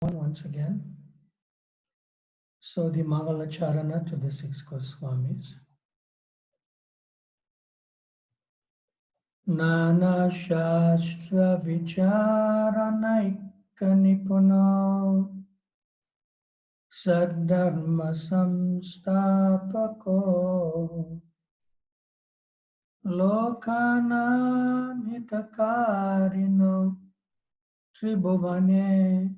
Once again. So the Mangala Charana to the six Goswamis. Nana Shastra Vicharanaika Nipuno Saddharma Samstapako Lokanam Hitakarino Tribhuvane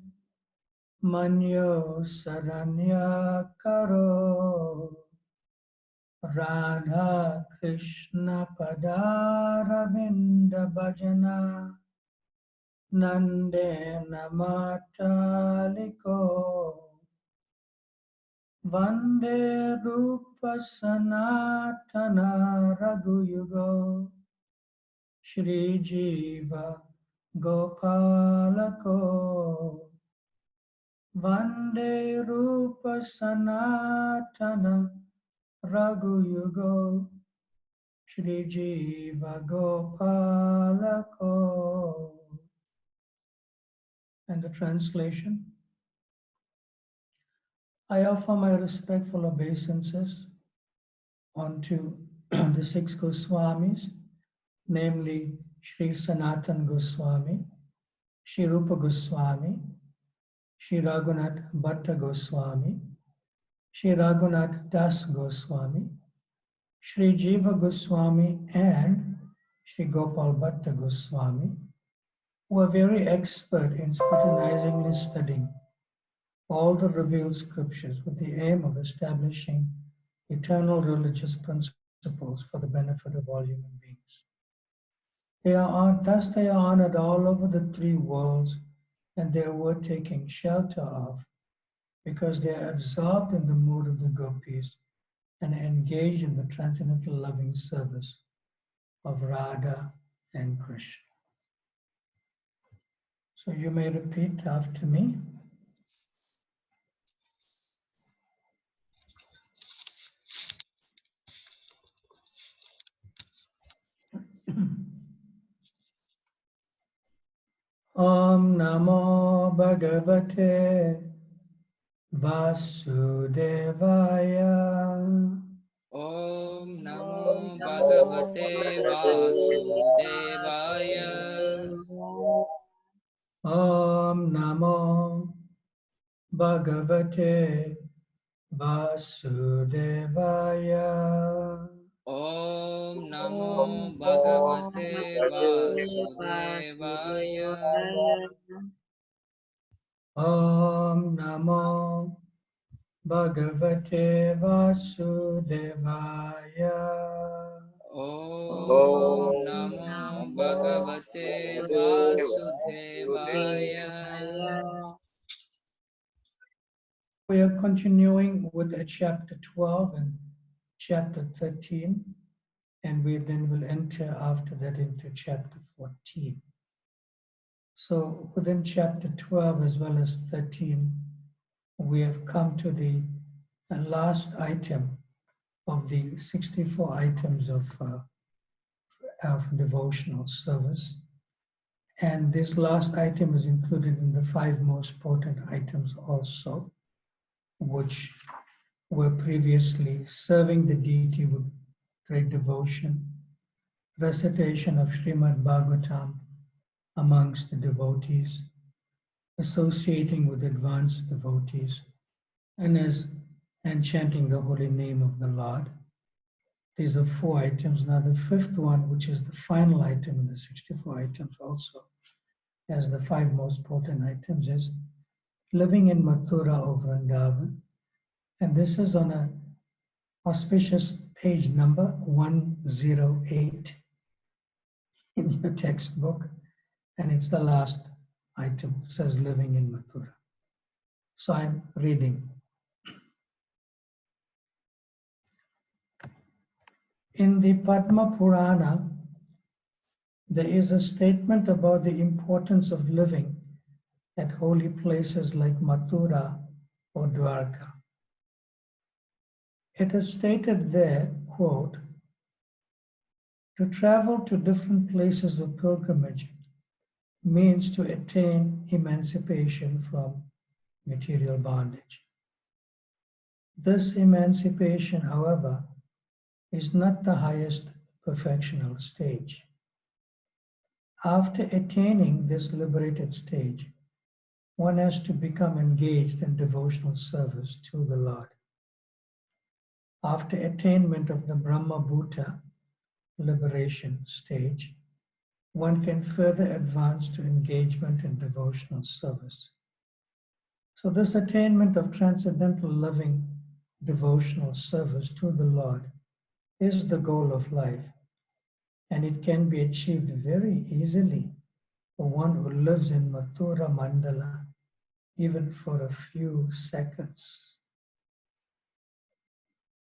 Manyo Saranya Karo Radha Krishna Padaravinda Bhajana Nandena Mataliko Vande Rupa Sanatana Raghuyugo Shri Jiva Gopalako Vande Rupa Sanatana Raghuyugo Shri Jiva Gopalako. And the translation: I offer my respectful obeisances unto the six Goswamis, namely Shri Sanatan Goswami, Shri Rupa Goswami, Shri Raghunath Bhatta Goswami, Shri Raghunath Das Goswami, Shri Jiva Goswami, and Shri Gopal Bhatta Goswami, who are very expert in scrutinizingly studying all the revealed scriptures with the aim of establishing eternal religious principles for the benefit of all human beings. Thus they are honored all over the three worlds, and they are worth taking shelter of, because they are absorbed in the mood of the gopis and engaged in the transcendental loving service of Radha and Krishna. So you may repeat after me. Om Namo Bhagavate Vasudevaya. Om Namo Bhagavate Vasudevaya. Om Namo Bhagavate Vasudevaya. Om Namo Bhagavate Vasudevaya. Om Namo Bhagavate Vasudevaya. Om Namo Bhagavate Vasudevaya. We are continuing with chapter 12 and chapter 13, and we then will enter after that into chapter 14. So within chapter 12 as well as 13, we have come to the last item of the 64 items of devotional service. And this last item is included in the 5 most potent items also, which were previously serving the deity with great devotion, recitation of Srimad Bhagavatam amongst the devotees, associating with advanced devotees, and chanting the holy name of the Lord. These are 4 items. Now the 5th one, which is the final item in the 64 items also, as the 5 most potent items, is living in Mathura or Vrindavan. And this is on a auspicious page number 108 in your textbook, and it's the last item. It says living in Mathura. So I'm reading. In the Padma Purana, there is a statement about the importance of living at holy places like Mathura or Dwarka. It is stated there, quote, to travel to different places of pilgrimage means to attain emancipation from material bondage. This emancipation, however, is not the highest perfectional stage. After attaining this liberated stage, one has to become engaged in devotional service to the Lord. After attainment of the Brahma Bhuta liberation stage, one can further advance to engagement in devotional service. So, this attainment of transcendental loving devotional service to the Lord is the goal of life, and it can be achieved very easily for one who lives in Mathura Mandala, even for a few seconds.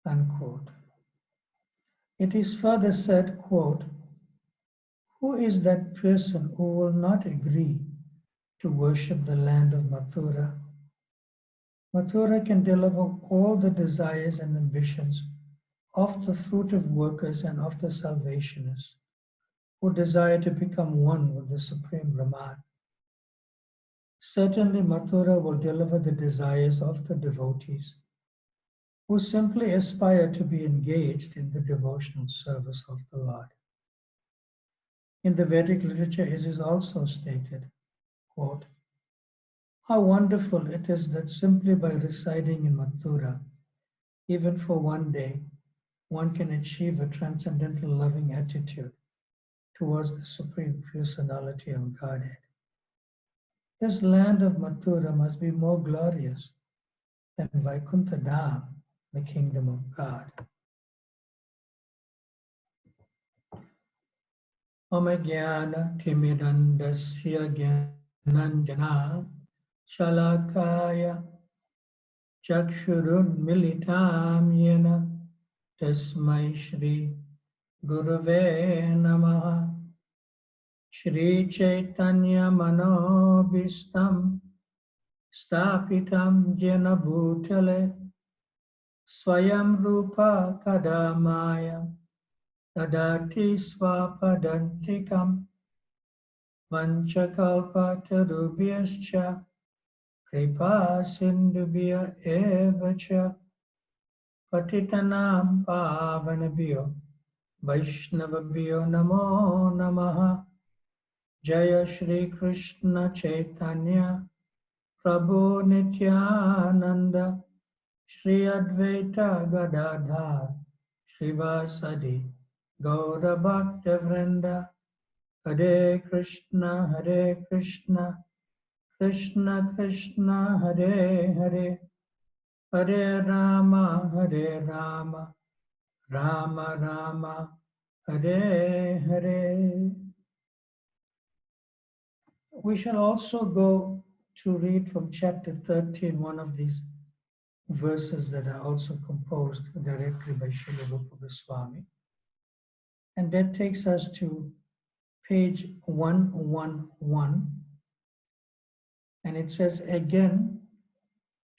Unquote. It is further said, quote, who is that person who will not agree to worship the land of Mathura? Mathura can deliver all the desires and ambitions of the fruitive workers and of the salvationists who desire to become one with the Supreme Brahman. Certainly, Mathura will deliver the desires of the devotees who simply aspire to be engaged in the devotional service of the Lord. In the Vedic literature, it is also stated, quote, how wonderful it is that simply by residing in Mathura, even for one day, one can achieve a transcendental loving attitude towards the Supreme Personality of Godhead. This land of Mathura must be more glorious than Vaikuntha Dham, the kingdom of God. Mama Jnana Timidandasya Jnananjana Shalakaya Chakshurun Militam Yena Tasmai Shri Gurave Namaha Shri Chaitanya Manobhistam Stapitam Jena Bhutale Swayam Rupa Kadamaya Tadati Swapadantikam Vanchakalpatarubhyascha Kripa Sindhubhya Evacha Patitanam Pavanabhyo Vaishnavabhyo Namo Namaha Jaya Shri Krishna Chaitanya Prabhu Nityananda Shri Advaita Gadadhar Shivasadi Gaura Bhakta Vrinda Hare Krishna Krishna Krishna Hare Hare Hare Rama Rama Rama Hare Hare. We shall also go to read from chapter 13, one of these verses that are also composed directly by Srila Rupa Goswami. And that takes us to page 111. And it says, again,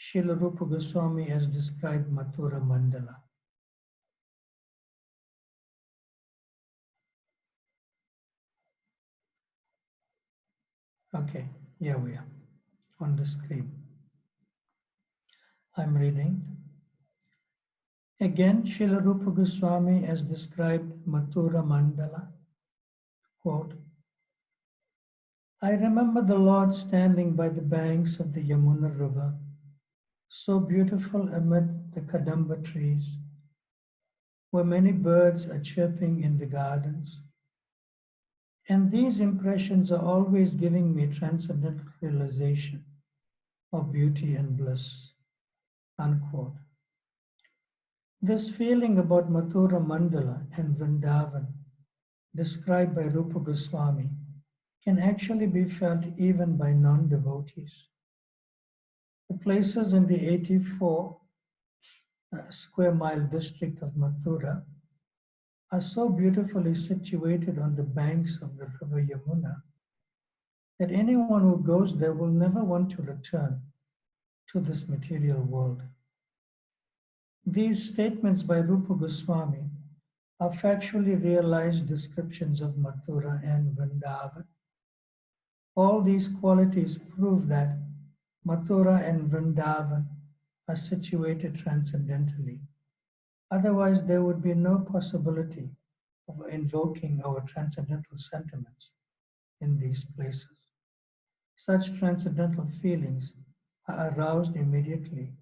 Srila Rupa Goswami has described Mathura Mandala. Okay, here we are on the screen. I'm reading. Again, Srila Rupa Goswami has described Mathura Mandala. Quote, I remember the Lord standing by the banks of the Yamuna river, so beautiful amid the Kadamba trees, where many birds are chirping in the gardens. And these impressions are always giving me transcendental realization of beauty and bliss. Unquote. This feeling about Mathura Mandala and Vrindavan, described by Rupa Goswami, can actually be felt even by non-devotees. The places in the 84 square mile district of Mathura are so beautifully situated on the banks of the river Yamuna that anyone who goes there will never want to return to this material world. These statements by Rupa Goswami are factually realized descriptions of Mathura and Vrindavan. All these qualities prove that Mathura and Vrindavan are situated transcendentally. Otherwise, there would be no possibility of invoking our transcendental sentiments in these places. Such transcendental feelings are aroused immediately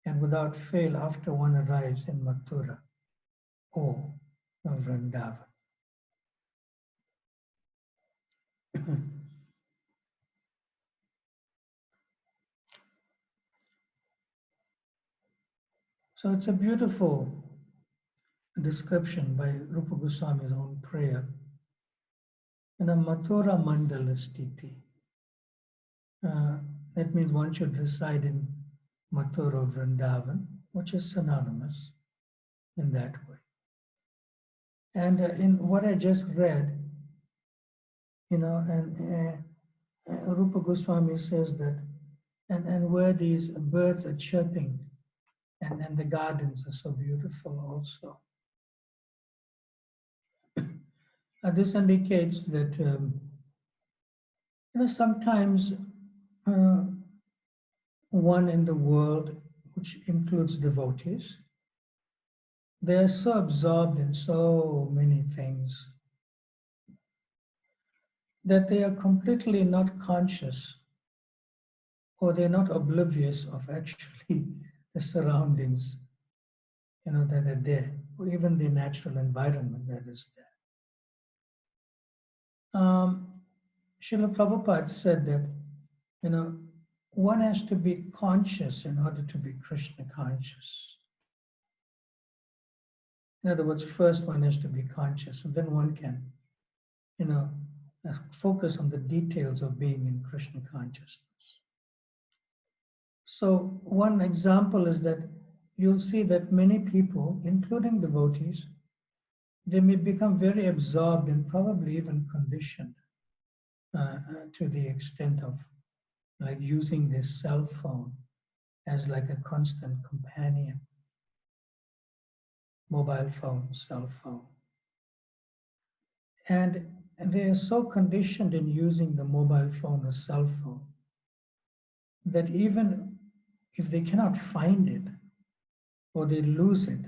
and without fail after one arrives in Mathura or Vrindavan. So it's a beautiful description by Rupa Goswami's own prayer. In a Mathura Mandala Sthiti, uh, that means one should reside in Mathura Vrindavan, which is synonymous in that way. And in what I just read, and Rupa Goswami says that, and where these birds are chirping, and the gardens are so beautiful also. This indicates that sometimes uh, one in the world, which includes devotees, they are so absorbed in so many things that they are completely not conscious or they're not oblivious of actually the surroundings, that are there, or even the natural environment that is there. Srila Prabhupada said that, you know, one has to be conscious in order to be Krishna conscious. In other words, first one has to be conscious, and then one can, focus on the details of being in Krishna consciousness. So one example is that you'll see that many people, including devotees, they may become very absorbed and probably even conditioned to the extent of like using their cell phone as like a constant companion, mobile phone, cell phone. And they are so conditioned in using the mobile phone or cell phone that even if they cannot find it or they lose it,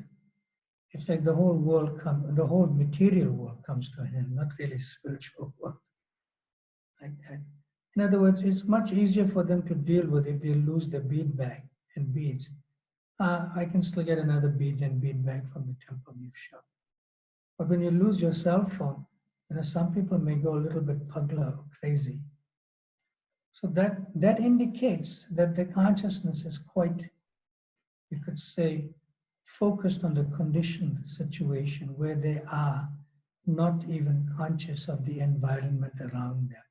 it's like the whole material world comes to an end, not really spiritual world like that. In other words, it's much easier for them to deal with if they lose the bead bag and beads. I can still get another bead and bead bag from the temple gift shop. But when you lose your cell phone, some people may go a little bit pugla or crazy. So that indicates that the consciousness is quite, you could say, focused on the conditioned situation where they are not even conscious of the environment around them.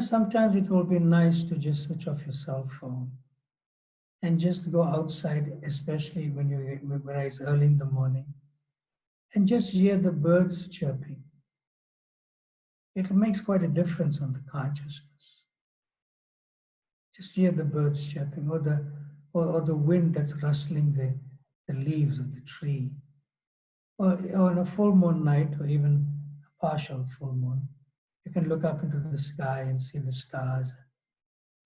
Sometimes it will be nice to just switch off your cell phone and just go outside, especially when you rise early in the morning, and just hear the birds chirping. It makes quite a difference on the consciousness. Just hear the birds chirping, or the wind that's rustling the leaves of the tree, or on a full moon night, or even a partial full moon. You can look up into the sky and see the stars,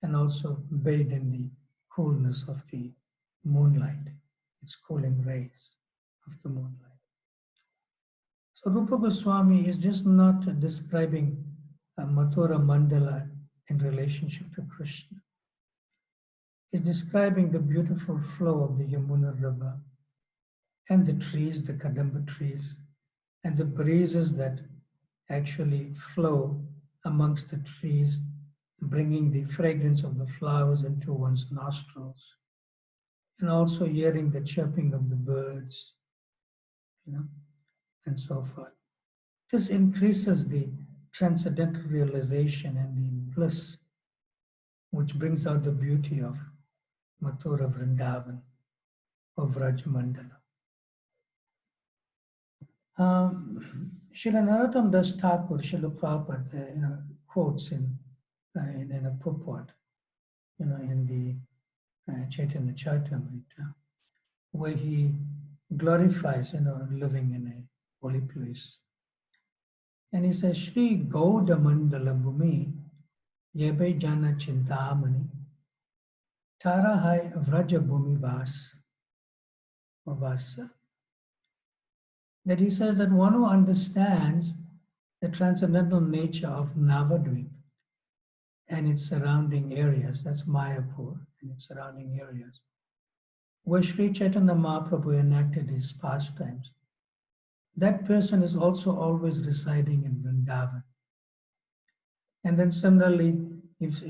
and also bathe in the coolness of the moonlight, its cooling rays of the moonlight. So Rupa Goswami is just not describing Mathura Mandala in relationship to Krishna. He's describing the beautiful flow of the Yamuna River and the trees, the Kadamba trees, and the breezes that actually flow amongst the trees, bringing the fragrance of the flowers into one's nostrils, and also hearing the chirping of the birds, and so forth. This increases the transcendental realization and the bliss, which brings out the beauty of Mathura Vrindavan or Vrajamandala. Srila Narottam Das Thakur, Srila Prabhupada, quotes in a purport, in the Chaitanya Charitamrita, where he glorifies, living in a holy place. And he says, Shri Gauda Mandala Bhumi Yebe Jana Chintamani, Tara Hai Vraja Bhumi Vasa. That he says that one who understands the transcendental nature of Navadvip and its surrounding areas, that's Mayapur and its surrounding areas, where Sri Chaitanya Mahaprabhu enacted his pastimes, that person is also always residing in Vrindavan. And then similarly, if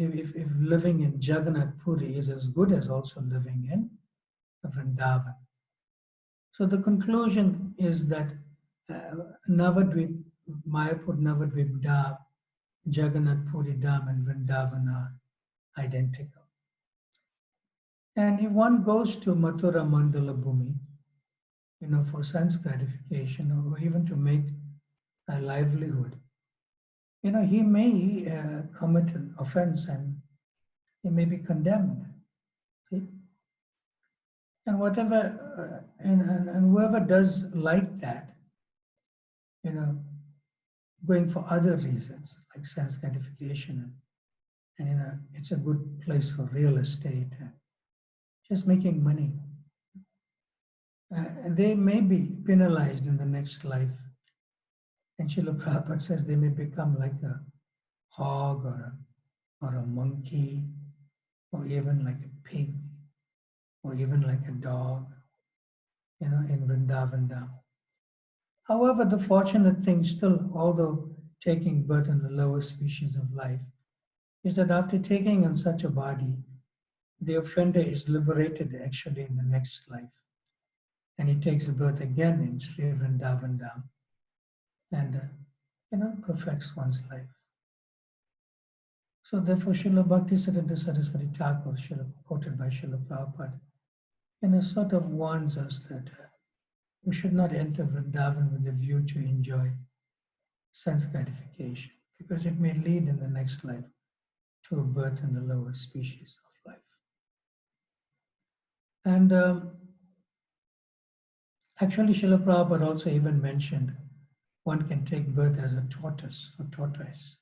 living in Jagannath Puri is as good as also living in Vrindavan. So the conclusion is that Navadvip, Mayapur Navadvip Dham, Jagannath Puri Dham and Vrindavan are identical. And if one goes to Mathura Mandala Bhumi, for sense gratification or even to make a livelihood, he may commit an offense and he may be condemned. See? And and whoever does like that, going for other reasons like sense gratification, and it's a good place for real estate, just making money. And they may be penalized in the next life. And Srila Prabhupada says they may become like a hog or a monkey, or even like a pig, or even like a dog, in Vrindavan Dham. However, the fortunate thing still, although taking birth in the lower species of life, is that after taking on such a body, the offender is liberated actually in the next life. And he takes birth again in Sri Vrindavan Dham and, perfects one's life. So therefore, Srila Bhaktisiddhanta Saraswati Thakur, quoted by Srila Prabhupada, sort of warns us that we should not enter Vrindavan with a view to enjoy sense gratification, because it may lead in the next life to a birth in the lower species of life. And actually, Srila Prabhupada also even mentioned one can take birth as a tortoise or tortoise,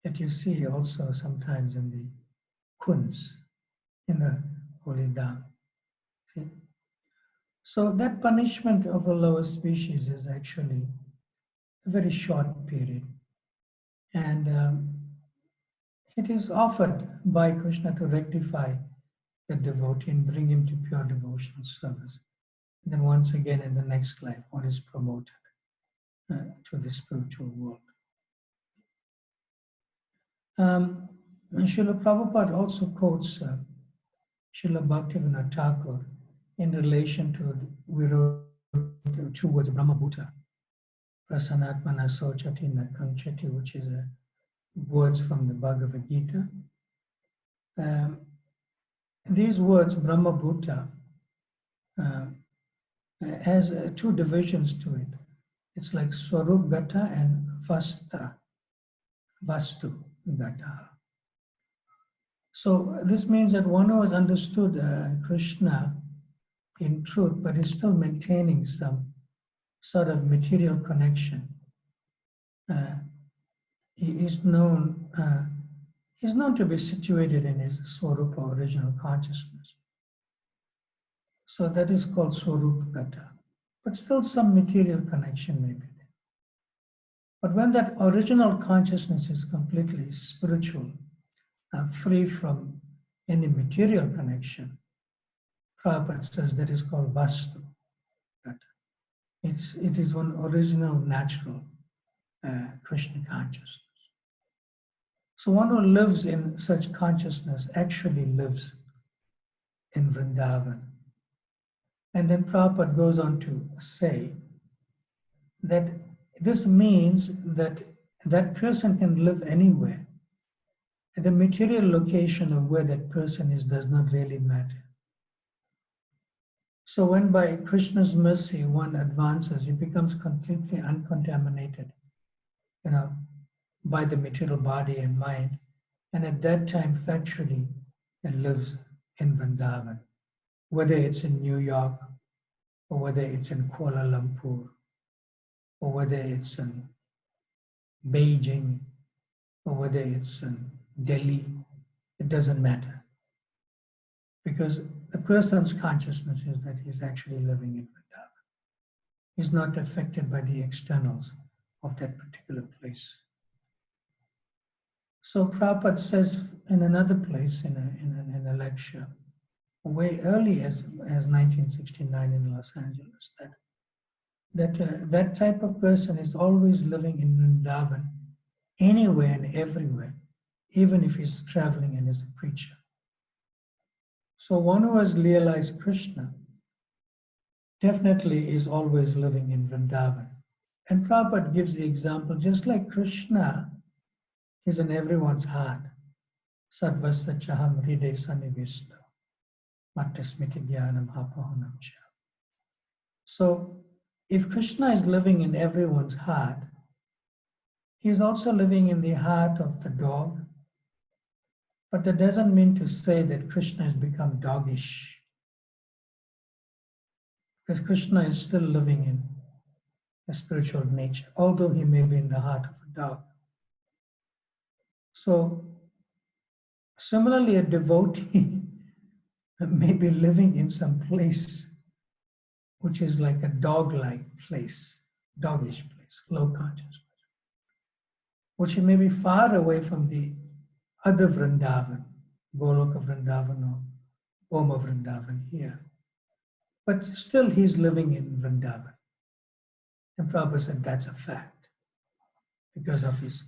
that you see also sometimes in the kunds, in the holy dham. See? So that punishment of a lower species is actually a very short period. And it is offered by Krishna to rectify the devotee and bring him to pure devotional service. And then once again in the next life, one is promoted to the spiritual world. Srila Prabhupada also quotes Srila Bhaktivinoda Thakur in relation to we wrote two words, Brahma Bhuta, Prasanatmana Sochati Nakanchati, which is words from the Bhagavad Gita. These words, Brahma Bhuta, has two divisions to it. It's like Swarup Gata and Vastu Gata. So this means that one who has understood Krishna in truth, but is still maintaining some sort of material connection, he is known to be situated in his Swarupa, original consciousness. So that is called Swarup Gata. But still some material connection may be there. But when that original consciousness is completely spiritual, free from any material connection, Prabhupada says that is called Vastu Gata. It is one original, natural Krishna consciousness. So one who lives in such consciousness actually lives in Vrindavan. And then Prabhupada goes on to say that this means that that person can live anywhere. And the material location of where that person is does not really matter. So when by Krishna's mercy one advances, he becomes completely uncontaminated, by the material body and mind. And at that time, factually, it lives in Vrindavan, whether it's in New York, or whether it's in Kuala Lumpur, or whether it's in Beijing, or whether it's in Delhi, it doesn't matter. Because the person's consciousness is that he's actually living in Vrindavan. He's not affected by the externals of that particular place. So Prabhupada says in another place, in a lecture, way early as 1969 in Los Angeles, that type of person is always living in Vrindavan, anywhere and everywhere, even if he's traveling and is a preacher. So one who has realized Krishna definitely is always living in Vrindavan. And Prabhupada gives the example, just like Krishna is in everyone's heart. Sarvasya chaham hriday sannivisto, mattasmiti jnanam hapahanam cha. So if Krishna is living in everyone's heart, he is also living in the heart of the dog. But that doesn't mean to say that Krishna has become doggish, because Krishna is still living in a spiritual nature, although he may be in the heart of a dog. So similarly, a devotee may be living in some place which is like a dog-like place, doggish place, low consciousness, which may be far away from the other Vrindavan, Goloka Vrindavan or Oma Vrindavan here. But still he's living in Vrindavan. And Prabhupada said that's a fact because of his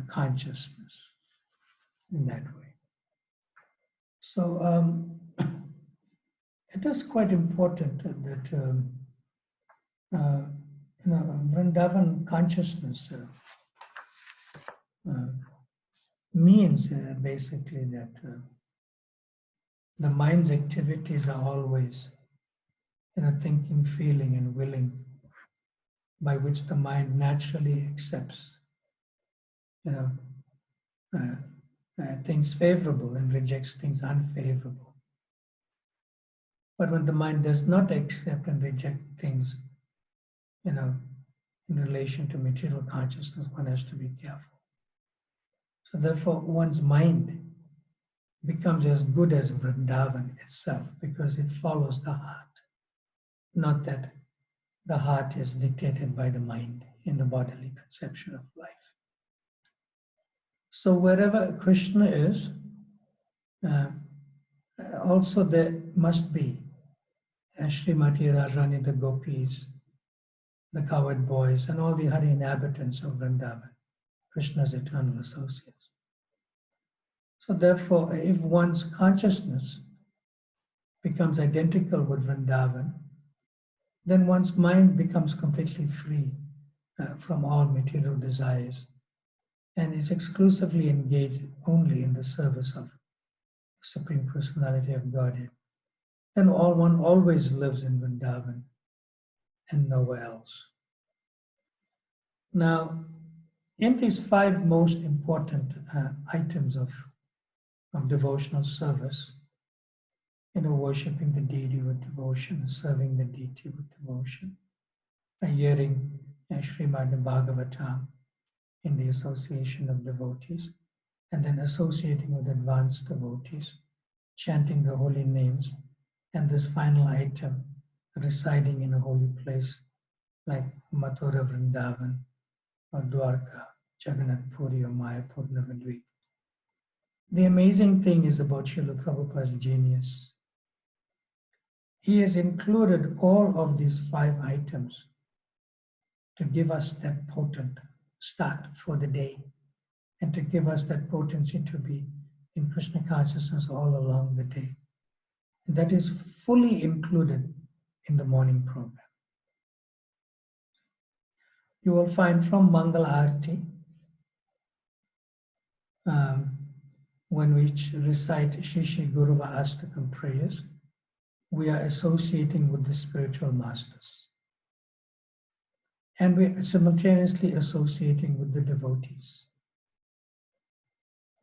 consciousness in that way. So it is quite important that Vrindavan consciousness means basically that the mind's activities are always thinking, feeling, and willing, by which the mind naturally accepts things favorable and rejects things unfavorable. But when the mind does not accept and reject things, in relation to material consciousness, one has to be careful. So therefore, one's mind becomes as good as Vrindavan itself because it follows the heart. Not that the heart is dictated by the mind in the bodily conception of life. So wherever Krishna is, also there must be Srimati Radharani, the gopis, the cowherd boys, and all the Hari inhabitants of Vrindavan, Krishna's eternal associates. So therefore, if one's consciousness becomes identical with Vrindavan, then one's mind becomes completely free from all material desires and is exclusively engaged only in the service of the Supreme Personality of Godhead. Then one always lives in Vrindavan and nowhere else. Now, in these 5 most important items of devotional service, worshipping the deity with devotion, serving the deity with devotion, hearing Srimad Bhagavatam in the association of devotees, and then associating with advanced devotees, chanting the holy names, and this final item, residing in a holy place like Mathura Vrindavan or Dwarka, Jagannath Puri or Mayapur Navadvip. The amazing thing is about Srila Prabhupada's genius. He has included all of these 5 items to give us that potent start for the day and to give us that potency to be in Krishna consciousness all along the day. And that is fully included in the morning program. You will find from Mangal Arati, when we recite Shri Shri Guruva Astakam prayers, we are associating with the spiritual masters. And we are simultaneously associating with the devotees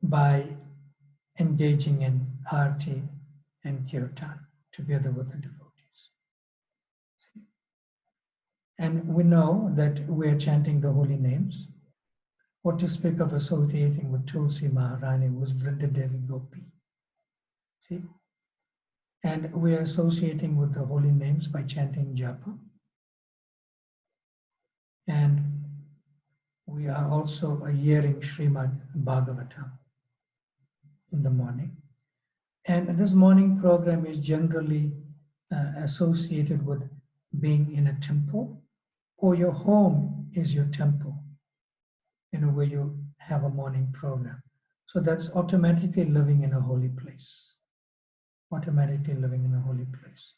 by engaging in arti and kirtan together with the devotees. And we know that we are chanting the holy names. What to speak of associating with Tulsi Maharani, who was Vrinda Devi Gopi. See? And we are associating with the holy names by chanting japa. And we are also hearing Srimad Bhagavata in the morning. And this morning program is generally associated with being in a temple, or your home is your temple, where you have a morning program. So that's automatically living in a holy place. Automatically living in a holy place.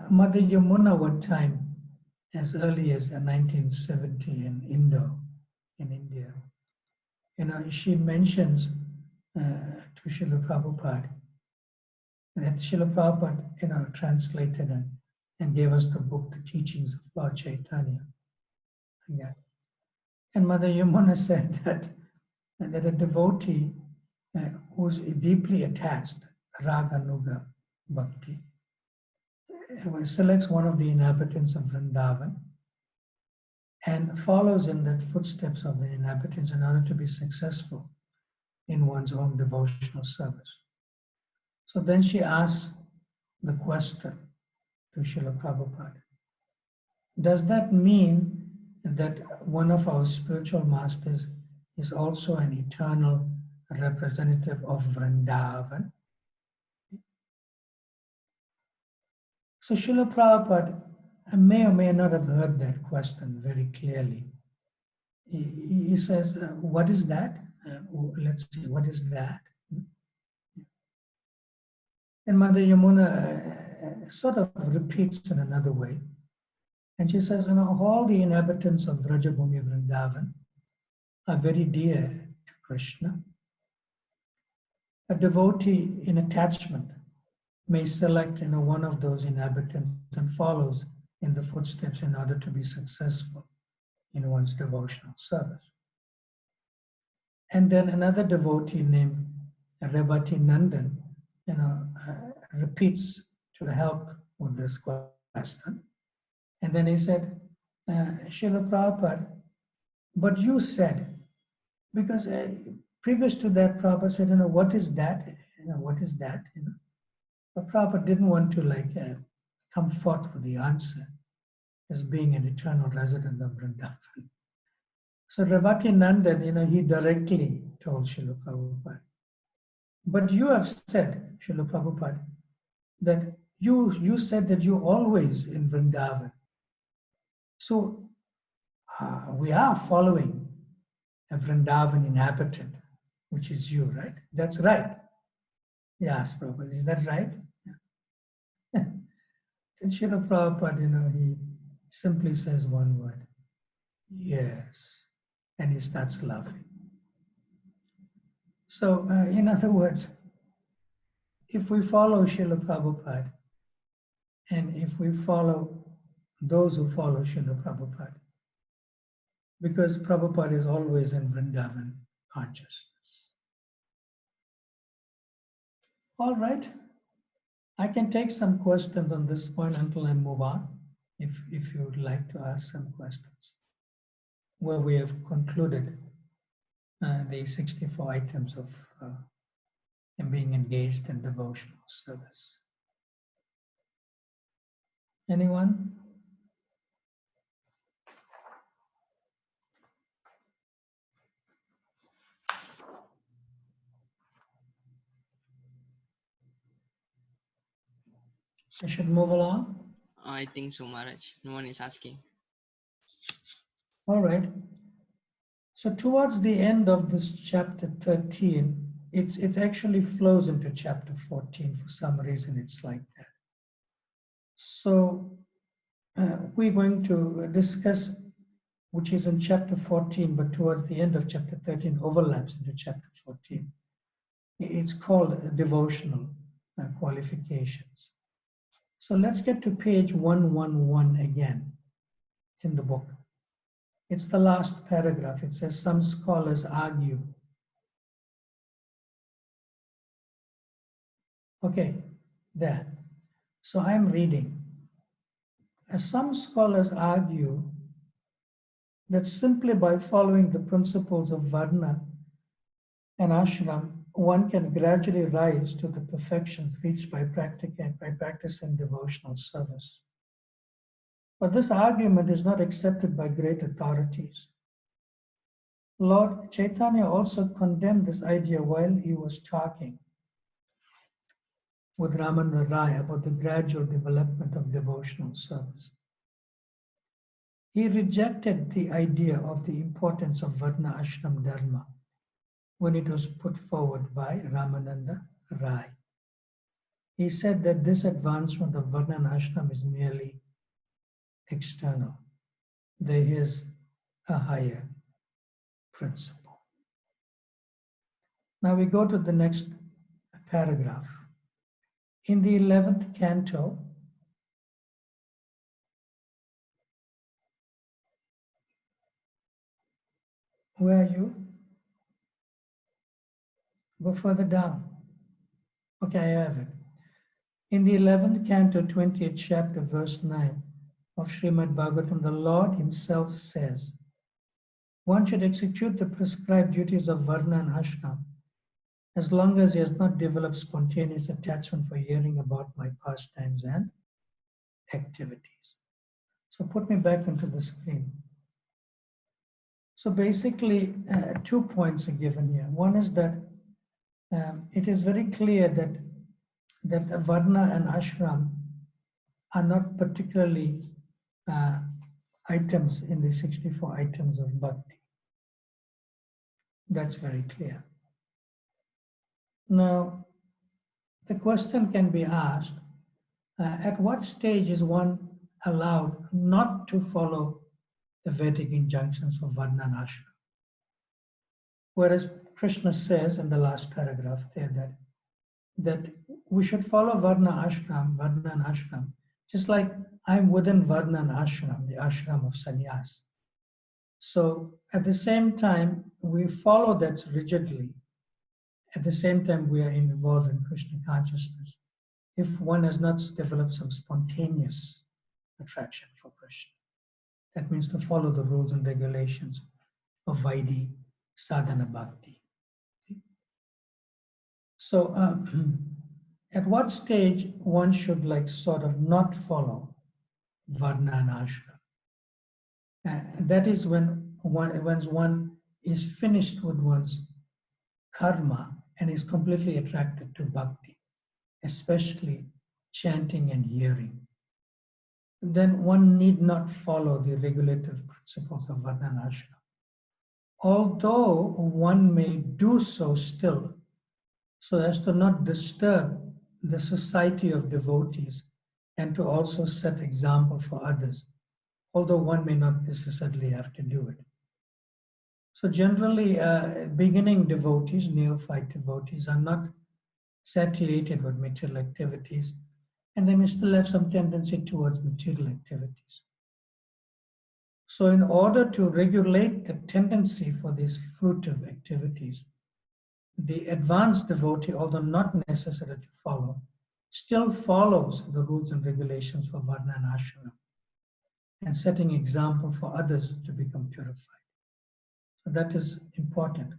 Mother Yamuna, one time, as early as 1970 in India, she mentions to Srila Prabhupada that Srila Prabhupada, translated and gave us the book, The Teachings of Lord Chaitanya. Yeah. And Mother Yamuna said that a devotee who's deeply attached, Raga Nuga Bhakti, selects one of the inhabitants of Vrindavan and follows in the footsteps of the inhabitants in order to be successful in one's own devotional service. So then she asks the question to Srila Prabhupada, does that mean that one of our spiritual masters is also an eternal representative of Vrindavan? So Srila Prabhupada may or may not have heard that question very clearly. He says, what is that? Let's see, what is that? And Mother Yamuna sort of repeats in another way. And she says, all the inhabitants of Vrajabhumi Vrindavan are very dear to Krishna. A devotee in attachment may select one of those inhabitants and follows in the footsteps in order to be successful in one's devotional service. And then another devotee named Rebati Nandan, repeats to help with this question. And then he said, Srila Prabhupada, but you said, because previous to that, Prabhupada said, what is that? What is that? But Prabhupada didn't want to come forth with the answer as being an eternal resident of Vrindavan. So Ravati Nandan, he directly told Srila Prabhupada, but you have said, Srila Prabhupada, that you said that you're always in Vrindavan. So we are following a Vrindavan inhabitant, which is you, right? That's right. Yes, Prabhupada, is that right? Yeah. Then Srila Prabhupada, he simply says one word, yes, and he starts laughing. So, in other words, if we follow Srila Prabhupada, and if we follow those who follow Srila Prabhupada, because Prabhupada is always in Vrindavan consciousness. All right, I can take some questions on this point until I move on, if you would like to ask some questions, where we have concluded the 64 items of being engaged in devotional service. Anyone? I should move along? I think so, Maharaj. No one is asking. All right. So towards the end of this chapter 13, it actually flows into chapter 14. For some reason, it's like that. So we're going to discuss, which is in chapter 14, but towards the end of chapter 13 overlaps into chapter 14. It's called devotional qualifications. So let's get to page 111 again in the book. It's the last paragraph. It says, some scholars argue. Okay, there. So I'm reading. Some scholars argue that simply by following the principles of Varna and ashram, one can gradually rise to the perfections reached by practicing devotional service. But this argument is not accepted by great authorities. Lord Chaitanya also condemned this idea while he was talking with Ramananda Rai about the gradual development of devotional service. He rejected the idea of the importance of Varna Ashram Dharma when it was put forward by Ramananda Rai. He said that this advancement of Varna and Ashram is merely external. There is a higher principle. Now we go to the next paragraph. In the 11th canto, where are you? Go further down. Okay, I have it. In the 11th canto, 20th chapter, verse 9 of Srimad Bhagavatam, the Lord himself says, one should execute the prescribed duties of Varna and Ashram as long as he has not developed spontaneous attachment for hearing about my pastimes and activities. So put me back into the screen. So basically, 2 points are given here. One is that it is very clear that Varna and Ashram are not particularly items in the 64 items of bhakti. That's very clear. Now, the question can be asked, at what stage is one allowed not to follow the Vedic injunctions for Varna and Ashram? Whereas Krishna says in the last paragraph there that we should follow Varna and Ashram, just like I'm within Varna and Ashram, the ashram of sannyas. So at the same time, we follow that rigidly. At the same time, we are involved in Krishna consciousness. If one has not developed some spontaneous attraction for Krishna, that means to follow the rules and regulations of Vaidhi sadhana bhakti. So at what stage one should sort of not follow Varna and Ashram? That is when one is finished with one's karma and is completely attracted to bhakti, especially chanting and hearing. Then one need not follow the regulative principles of Varna and Ashram. Although one may do so still, so as to not disturb the society of devotees and to also set example for others, although one may not necessarily have to do it. So generally, beginning devotees, neophyte devotees, are not satiated with material activities, and they may still have some tendency towards material activities. So in order to regulate the tendency for these fruitive activities, the advanced devotee, although not necessary to follow, still follows the rules and regulations for Varna and Ashram and setting example for others to become purified. So that is important.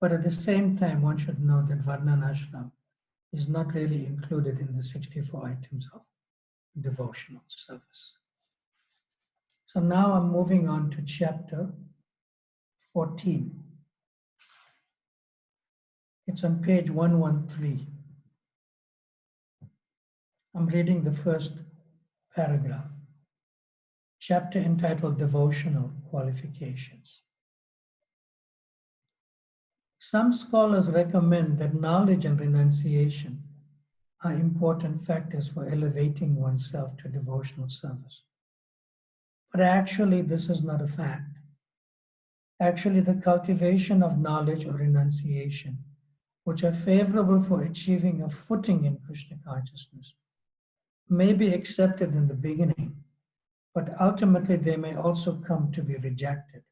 But at the same time, one should know that Varna and Ashram is not really included in the 64 items of devotional service. So now I'm moving on to chapter 14. It's on page 113. I'm reading the first paragraph. Chapter entitled Devotional Qualifications. Some scholars recommend that knowledge and renunciation are important factors for elevating oneself to devotional service. But actually, this is not a fact. Actually, the cultivation of knowledge or renunciation, which are favorable for achieving a footing in Krishna consciousness, may be accepted in the beginning, but ultimately they may also come to be rejected.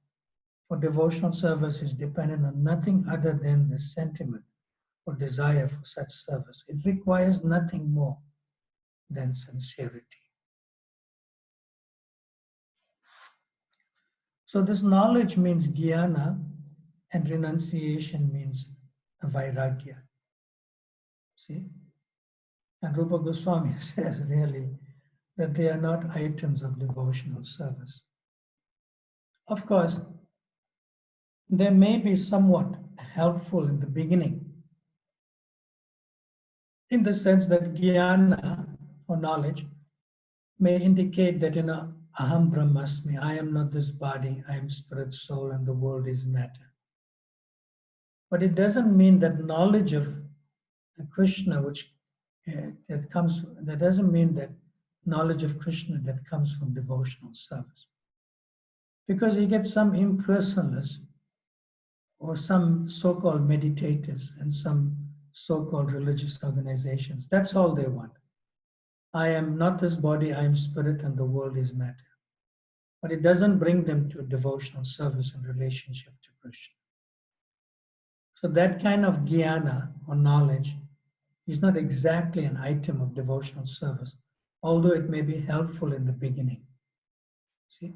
For devotional service is dependent on nothing other than the sentiment or desire for such service. It requires nothing more than sincerity. So this knowledge means jnana and renunciation means vairagya. See? And Rupa Goswami says really that they are not items of devotional service. Of course, they may be somewhat helpful in the beginning, in the sense that jnana or knowledge may indicate that, aham brahmasmi, I am not this body, I am spirit, soul, and the world is matter. But it doesn't mean that knowledge of Krishna, that doesn't mean that knowledge of Krishna that comes from devotional service. Because you get some impersonalists or some so-called meditators and some so-called religious organizations. That's all they want. I am not this body, I am spirit, and the world is matter. But it doesn't bring them to devotional service and relationship to Krishna. So that kind of jnana or knowledge is not exactly an item of devotional service, although it may be helpful in the beginning. See?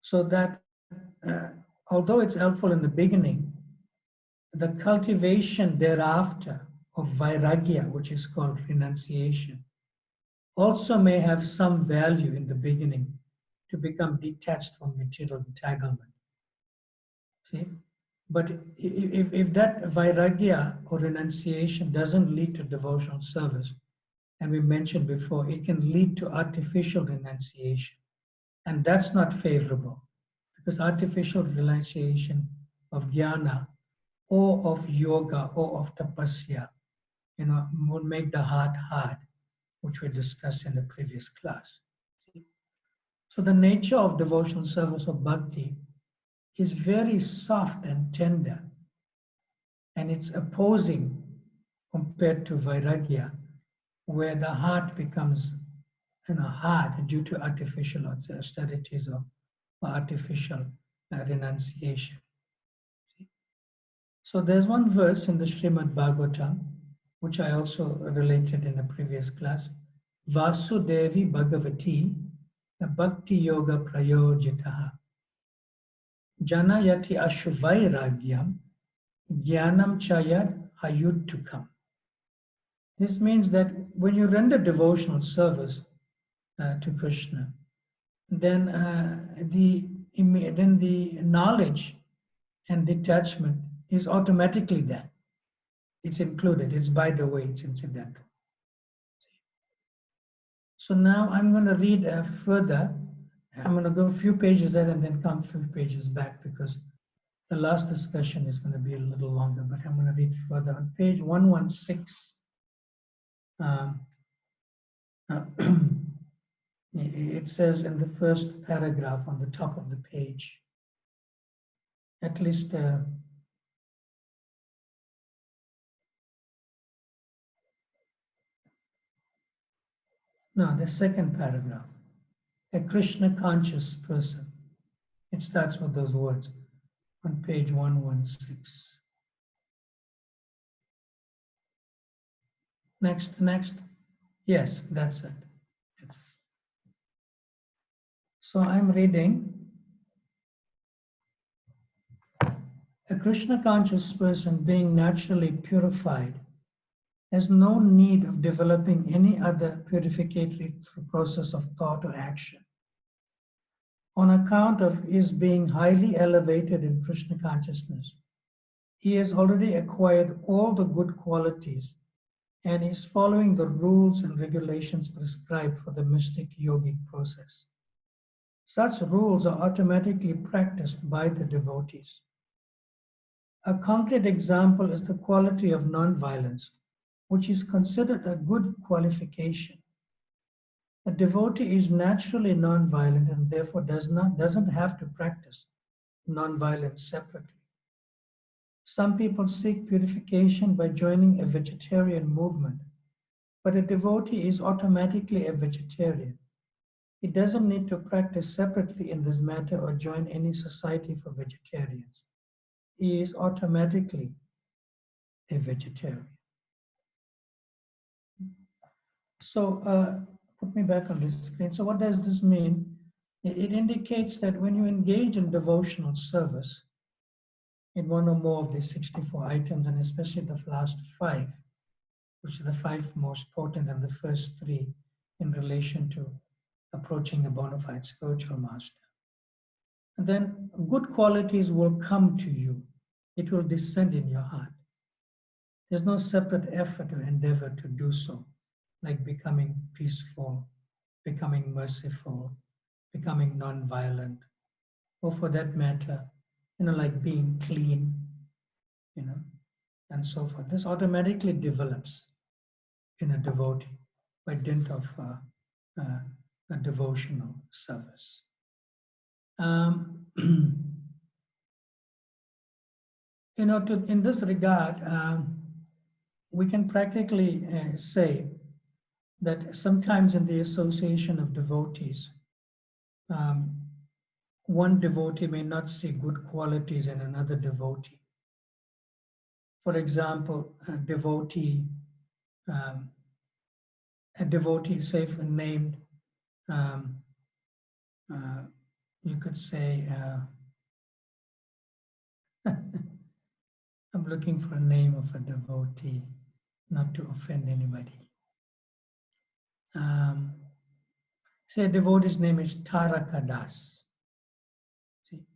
So that although it's helpful in the beginning, the cultivation thereafter of vairagya, which is called renunciation, also may have some value in the beginning to become detached from material entanglement. See? But if that vairagya or renunciation doesn't lead to devotional service, and we mentioned before, it can lead to artificial renunciation. And that's not favorable because artificial renunciation of jnana or of yoga or of tapasya, will make the heart hard, which we discussed in the previous class. So the nature of devotional service of bhakti is very soft and tender, and it's opposing compared to vairagya, where the heart becomes hard due to artificial austerities or artificial renunciation. So there's one verse in the Srimad Bhagavatam, which I also related in a previous class. Vasudevi Bhagavati Bhakti Yoga Prayojitaha Janayati Ashuvairagyam Jnanam Chayat Hayuttukam. This means that when you render devotional service to Krishna, then the knowledge and detachment is automatically there. It's included. It's by the way. It's incidental. So now I'm going to read further. I'm going to go a few pages there and then come a few pages back because the last discussion is going to be a little longer. But I'm going to read further on page 116. It says in the first paragraph on the top of the page, at least no, the second paragraph, a Krishna conscious person. It starts with those words on page 116. Next. Yes, that's it. So I'm reading. A Krishna conscious person being naturally purified has no need of developing any other purificatory process of thought or action. On account of his being highly elevated in Krishna consciousness, he has already acquired all the good qualities and is following the rules and regulations prescribed for the mystic yogic process. Such rules are automatically practiced by the devotees. A concrete example is the quality of non-violence, which is considered a good qualification. A devotee is naturally non-violent and therefore doesn't have to practice non-violence separately. Some people seek purification by joining a vegetarian movement, but a devotee is automatically a vegetarian. He doesn't need to practice separately in this matter or join any society for vegetarians. He is automatically a vegetarian. So put me back on this screen. So what does this mean? It indicates that when you engage in devotional service, in one or more of these 64 items, and especially the last five, which are the five most important, and the first three in relation to approaching a bona fide spiritual master, and then good qualities will come to you. It will descend in your heart. There's no separate effort or endeavor to do so, like becoming peaceful, becoming merciful, becoming non-violent, or for that matter, like being clean, you know, and so forth. This automatically develops in a devotee by dint of a devotional service. In this regard, we can practically say that sometimes in the association of devotees, um, one devotee may not see good qualities in another devotee. For example, um, say, named, um, uh, you could say, I'm looking for a name of a devotee, not to offend anybody. Say a devotee's name is Taraka Das. See?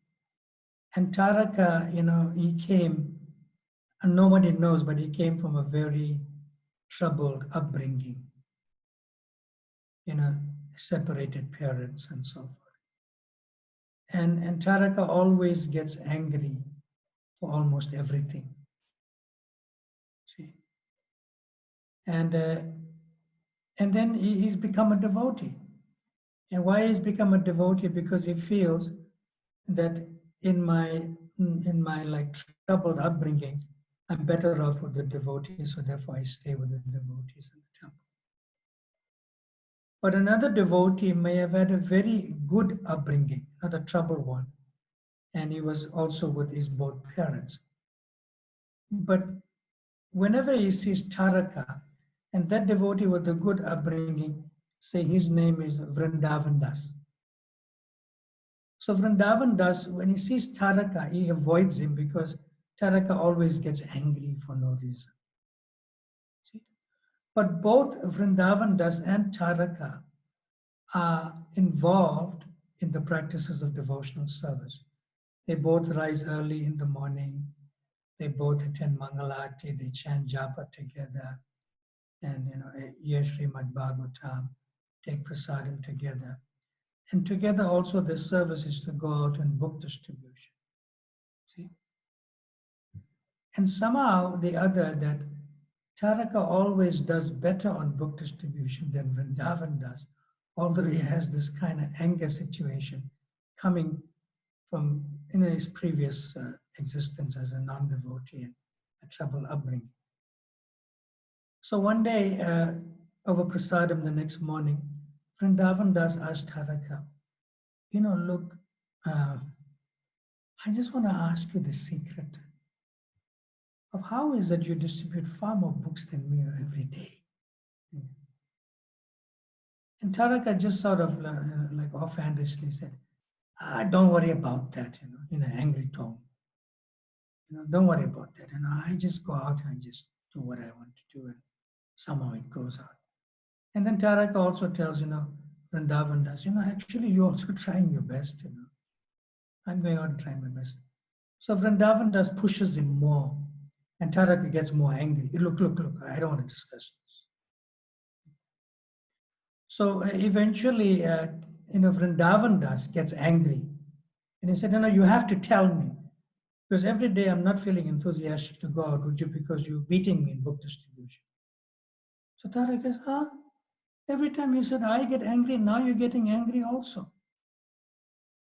And Taraka, he came, and nobody knows, but he came from a very troubled upbringing, separated parents and so forth. And Taraka always gets angry for almost everything. See? And then he's become a devotee. And why he's become a devotee? Because he feels that in my like troubled upbringing, I'm better off with the devotees, so therefore I stay with the devotees in the temple. But another devotee may have had a very good upbringing, not a troubled one, and he was also with his both parents. But whenever he sees Taraka, and that devotee with a good upbringing, say his name is Vrindavan Das. So Vrindavan Das, when he sees Taraka, he avoids him because Taraka always gets angry for no reason. See? But both Vrindavan Das and Taraka are involved in the practices of devotional service. They both rise early in the morning. They both attend Mangalati. They chant japa together, and hear Srimad Bhagavatam, take prasadam together. And together also the service is to go out and book distribution. See? And somehow the other, that Taraka always does better on book distribution than Vrindavan does, although he has this kind of anger situation coming from his previous existence as a non-devotee and a troubled upbringing. So one day, over prasadam the next morning, Vrindavan Das asked Taraka, look, I just want to ask you the secret of how is that you distribute far more books than me every day. And Taraka just sort of like offhandedly said, don't worry about that, in an angry tone. Don't worry about that. I just go out and just do what I want to do, and somehow it goes out. And then Taraka also tells, Vrindavan Das, actually you're also trying your best, I'm going out and trying my best. So Vrindavan Das pushes him more, and Taraka gets more angry. Look, I don't want to discuss this. So eventually, Vrindavan Das gets angry. And he said, you have to tell me. Because every day I'm not feeling enthusiastic to go out with you because you're beating me in book distribution. So Taraka says, every time you said I get angry, now you're getting angry also.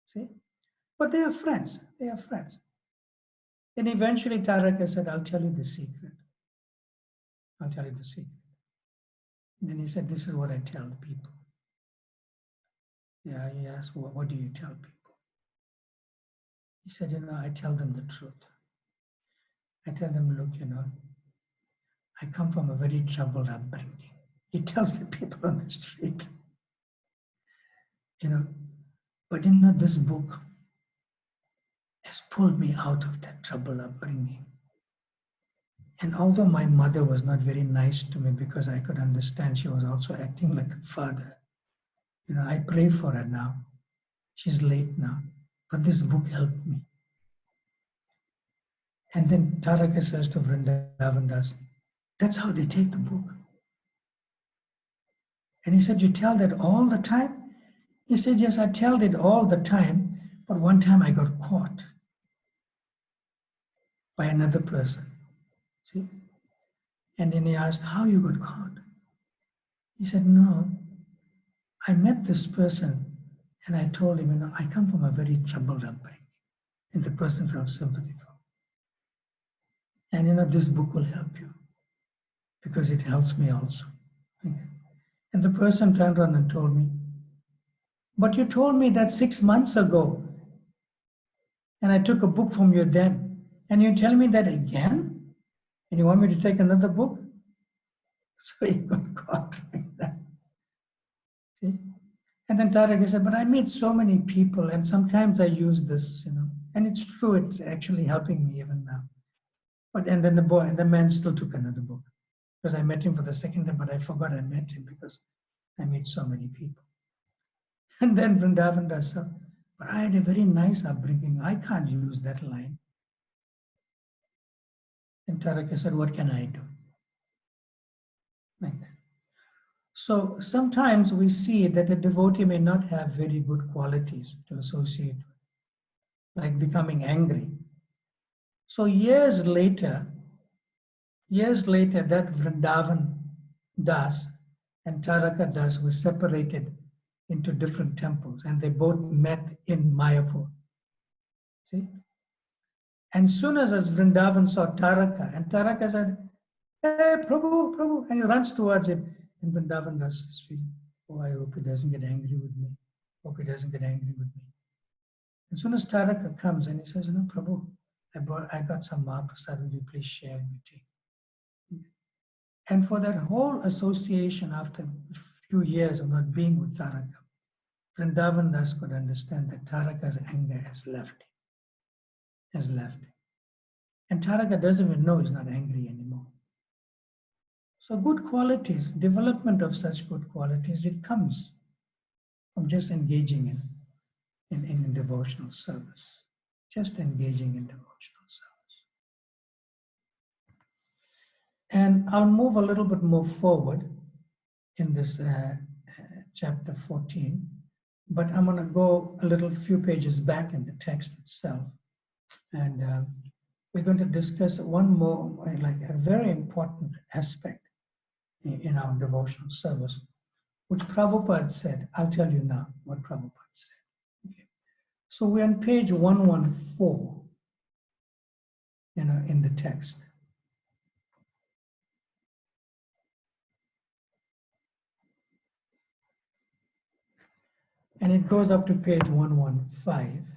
See? But they are friends. They are friends. And eventually Taraka said, I'll tell you the secret. I'll tell you the secret. And then he said, this is what I tell people. Yeah, he asked, what do you tell people? He said, I tell them the truth. I tell them, look, I come from a very troubled upbringing. He tells the people on the street, But this book has pulled me out of that troubled upbringing. And although my mother was not very nice to me because I could understand she was also acting like a father, I pray for her now. She's late now. But this book helped me. And then Taraka says to Vrindavan Das, that's how they take the book. And he said, you tell that all the time? He said, yes, I tell it all the time, but one time I got caught by another person. See? And then he asked, how you got caught? He said, no, I met this person and I told him, I come from a very troubled upbringing. And the person felt sympathy for me. And this book will help you because it helps me also. Okay. And the person turned around and told me, but you told me that 6 months ago, and I took a book from you then, and you tell me that again? And you want me to take another book? So he got caught like that. See? And then Tarek said, but I meet so many people, and sometimes I use this, and it's true, it's actually helping me even now. But and then the man still took another book because I met him for the second time, but I forgot I met him because I meet so many people. And then Vrindavan Das said, but I had a very nice upbringing. I can't use that line. And Taraka said, what can I do? Like that. So sometimes we see that a devotee may not have very good qualities to associate with, like becoming angry. So years later, that Vrindavan Das and Taraka Das were separated into different temples and they both met in Mayapur. See? And soon as Vrindavan saw Taraka, and Taraka said, hey, Prabhu, Prabhu, and he runs towards him. And Vrindavan Das is feeling, oh, I hope he doesn't get angry with me. Hope he doesn't get angry with me. As soon as Taraka comes and he says, Prabhu, I got some Mahaprasad, will you please share and take? And for that whole association, after a few years of not being with Taraka, Vrindavan Das could understand that Taraka's anger has left him. And Taraka doesn't even know he's not angry anymore. So good qualities, development of such good qualities, it comes from just engaging in devotional service. Just engaging in devotional service. And I'll move a little bit more forward in this chapter 14, but I'm going to go a few pages back in the text itself. And we're going to discuss one more, like a very important aspect in our devotional service, which Prabhupada said. I'll tell you now what Prabhupada said. Okay. So we're on page 114, in the text. And it goes up to page 115.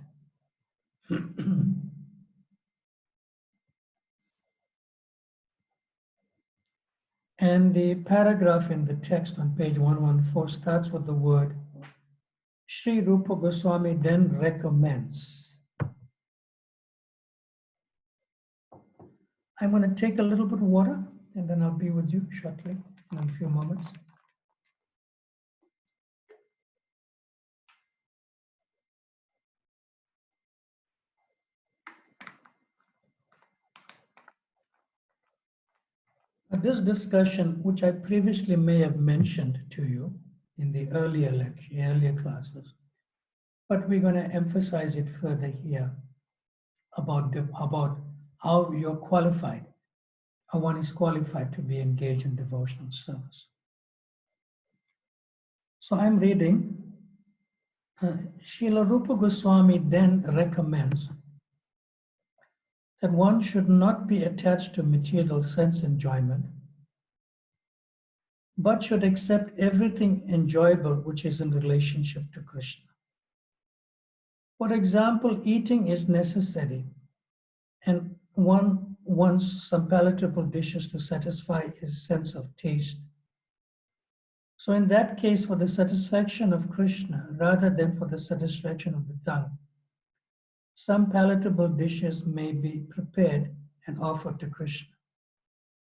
And the paragraph in the text on page 114 starts with the word Sri Rupa Goswami then recommends. I'm going to take a little bit of water and then I'll be with you shortly in a few moments. This discussion, which I previously may have mentioned to you in the earlier classes, but we're going to emphasize it further here about how you're qualified, how one is qualified to be engaged in devotional service. So I'm reading, Srila Rupa Goswami then recommends that one should not be attached to material sense enjoyment, but should accept everything enjoyable which is in relationship to Krishna. For example, eating is necessary, and one wants some palatable dishes to satisfy his sense of taste. So in that case, for the satisfaction of Krishna, rather than for the satisfaction of the tongue, some palatable dishes may be prepared and offered to Krishna.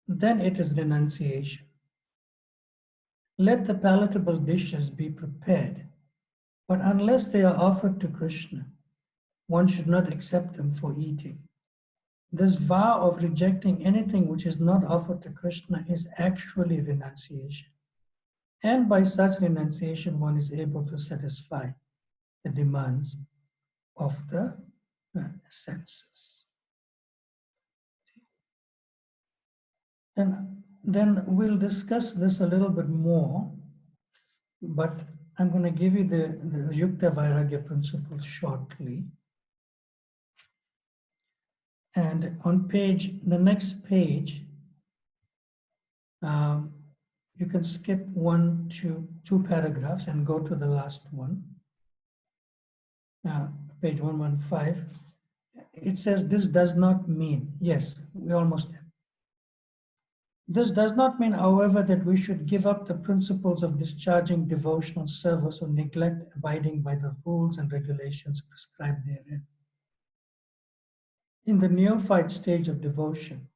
Then it is renunciation. Let the palatable dishes be prepared, but unless they are offered to Krishna, one should not accept them for eating. This vow of rejecting anything which is not offered to Krishna is actually renunciation. And by such renunciation, one is able to satisfy the demands of the senses. And then we'll discuss this a little bit more, but I'm going to give you the Yukta Vairagya principle shortly. And on the next page, you can skip two paragraphs and go to the last one. Page 115. It says, this does not mean, yes, we almost have. This does not mean, however, that we should give up the principles of discharging devotional service or neglect abiding by the rules and regulations prescribed therein. In the neophyte stage of devotion,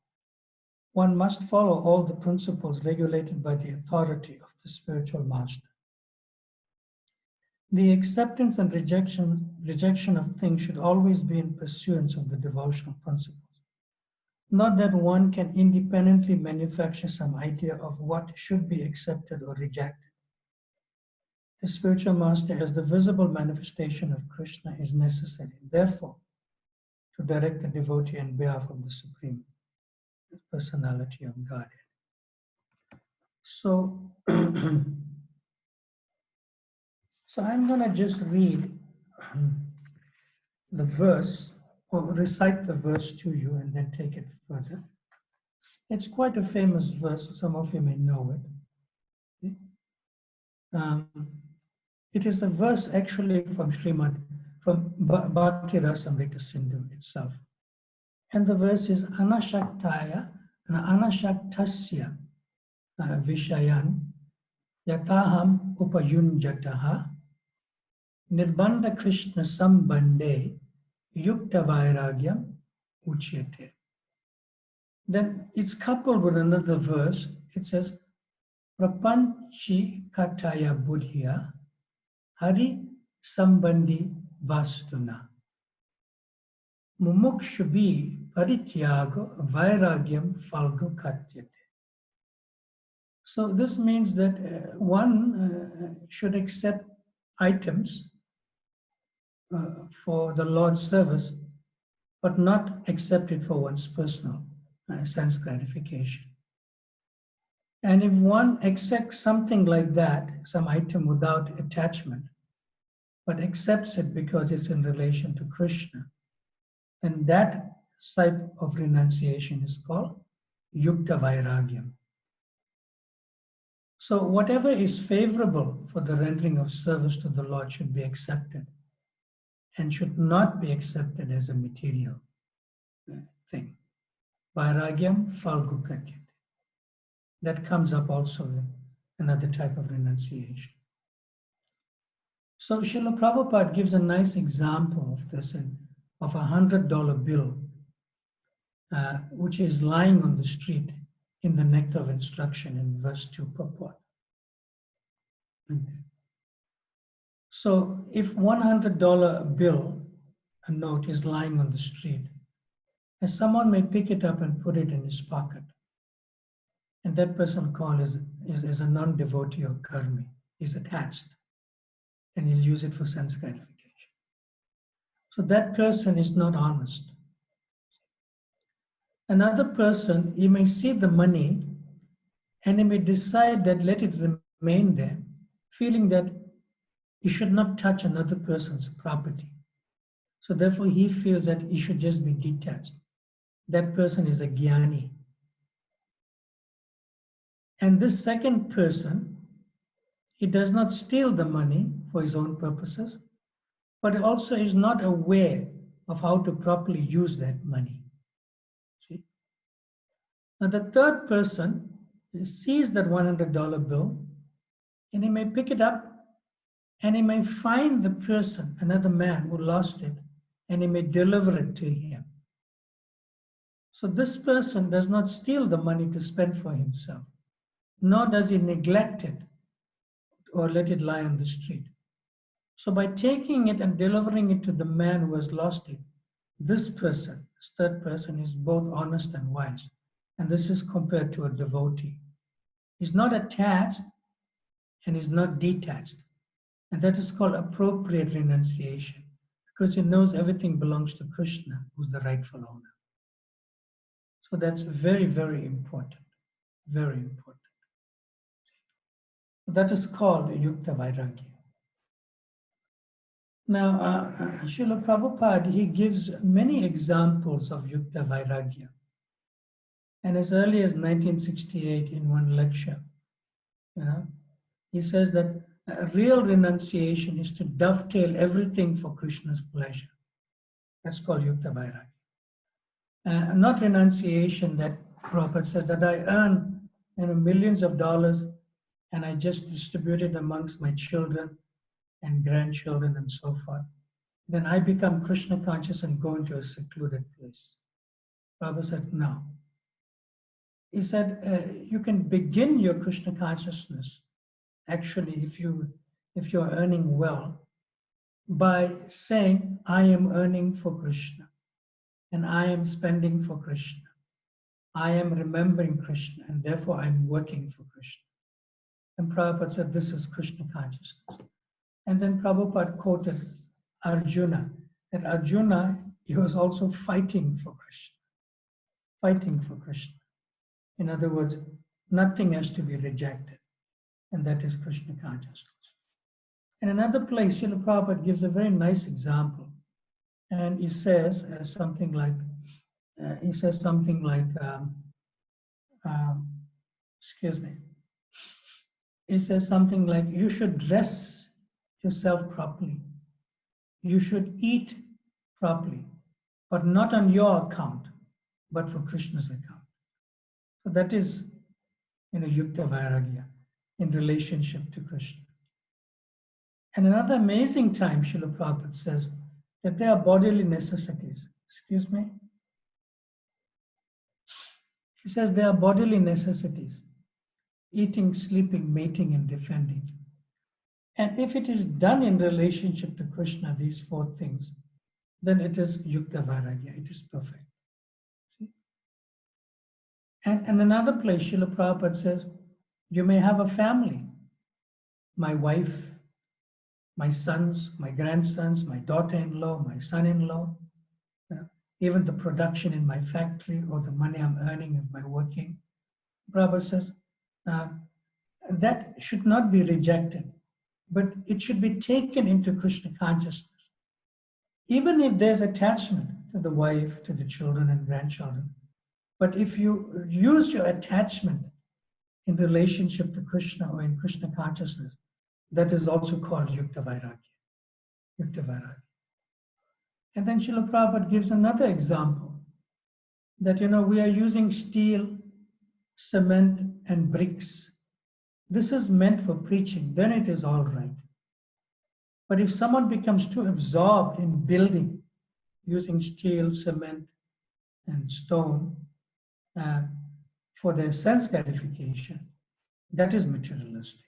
one must follow all the principles regulated by the authority of the spiritual master. The acceptance and rejection of things should always be in pursuance of the devotional principles. Not that one can independently manufacture some idea of what should be accepted or rejected. The spiritual master, as the visible manifestation of Krishna, is necessary, therefore, to direct the devotee on behalf of the Supreme Personality of Godhead. So, so I'm going to just read the verse, or recite the verse to you and then take it further. It's quite a famous verse, some of you may know it. It is a verse actually from Bhakti Rasamrita Sindhu itself. And the verse is Anashaktaya and Anashaktasya Vishayan Yataham Upayunjataha Nirbandha Krishna Sambande Yukta Vairagyam Uchyate. Then it's coupled with another verse. It says, Prapanchi Kataya Buddhya Hari Sambandhi Vastuna Mumukshubi Parityago Vairagyam Falgu Katyate. So this means that one should accept items for the Lord's service, but not accept it for one's personal sense gratification. And if one accepts something like that, some item without attachment, but accepts it because it's in relation to Krishna, then that type of renunciation is called Yukta Vairagyam. So whatever is favorable for the rendering of service to the Lord should be accepted and should not be accepted as a material thing. Vairagyam Falgu Katyate. That comes up also in another type of renunciation. So Srila Prabhupada gives a nice example of this, of $100 bill, which is lying on the street in the Nectar of Instruction in verse 2 purport. So if $100 bill, a note, is lying on the street, and someone may pick it up and put it in his pocket, and that person called is a non-devotee or karmi. He's attached, and he'll use it for sense gratification. So that person is not honest. Another person, he may see the money and he may decide that let it remain there, feeling that he should not touch another person's property. So therefore he feels that he should just be detached. That person is a jnani. And this second person, he does not steal the money for his own purposes, but also is not aware of how to properly use that money. See? Now the third person sees that $100 bill, and he may pick it up and he may find the person, another man who lost it, and he may deliver it to him. So this person does not steal the money to spend for himself, nor does he neglect it or let it lie on the street. So by taking it and delivering it to the man who has lost it, this person, this third person, is both honest and wise. And this is compared to a devotee. He's not attached and he's not detached. And that is called appropriate renunciation, because he knows everything belongs to Krishna, who's the rightful owner. So that's very, very important. Very important. That is called Yukta Vairagya. Now, Srila Prabhupada, he gives many examples of Yukta Vairagya. And as early as 1968, in one lecture, he says that real renunciation is to dovetail everything for Krishna's pleasure. That's called Yukta Vairagya. Not renunciation that Prabhupada says that I earn millions of dollars and I just distribute it amongst my children and grandchildren and so forth. Then I become Krishna conscious and go into a secluded place. Prabhupada said, no. He said, you can begin your Krishna consciousness, actually, if you're earning well, by saying, I am earning for Krishna, and I am spending for Krishna. I am remembering Krishna, and therefore I'm working for Krishna. And Prabhupada said, this is Krishna consciousness. And then Prabhupada quoted Arjuna, that Arjuna, he was also fighting for Krishna. Fighting for Krishna. In other words, nothing has to be rejected, and that is Krishna consciousness. In another place, Srila Prabhupada gives a very nice example, and he says something like, excuse me, he says something like, you should dress yourself properly. You should eat properly, but not on your account, but for Krishna's account. So that is, Yukta Vairagya in relationship to Krishna. And another amazing time, Srila Prabhupada says that there are bodily necessities. Excuse me? He says there are bodily necessities: eating, sleeping, mating, and defending. And if it is done in relationship to Krishna, these four things, then it is Yukta Vairagya, it is perfect. See? And another place, Srila Prabhupada says, you may have a family, my wife, my sons, my grandsons, my daughter-in-law, my son-in-law, even the production in my factory or the money I'm earning in my working. Prabhupada says, that should not be rejected, but it should be taken into Krishna consciousness. Even if there's attachment to the wife, to the children and grandchildren, but if you use your attachment in relationship to Krishna or in Krishna consciousness, that is also called Yukta Vairagya. Yukta Vairagya. And then Srila Prabhupada gives another example that, we are using steel, cement, and bricks. This is meant for preaching, then it is all right. But if someone becomes too absorbed in building, using steel, cement, and stone for their sense gratification, that is materialistic.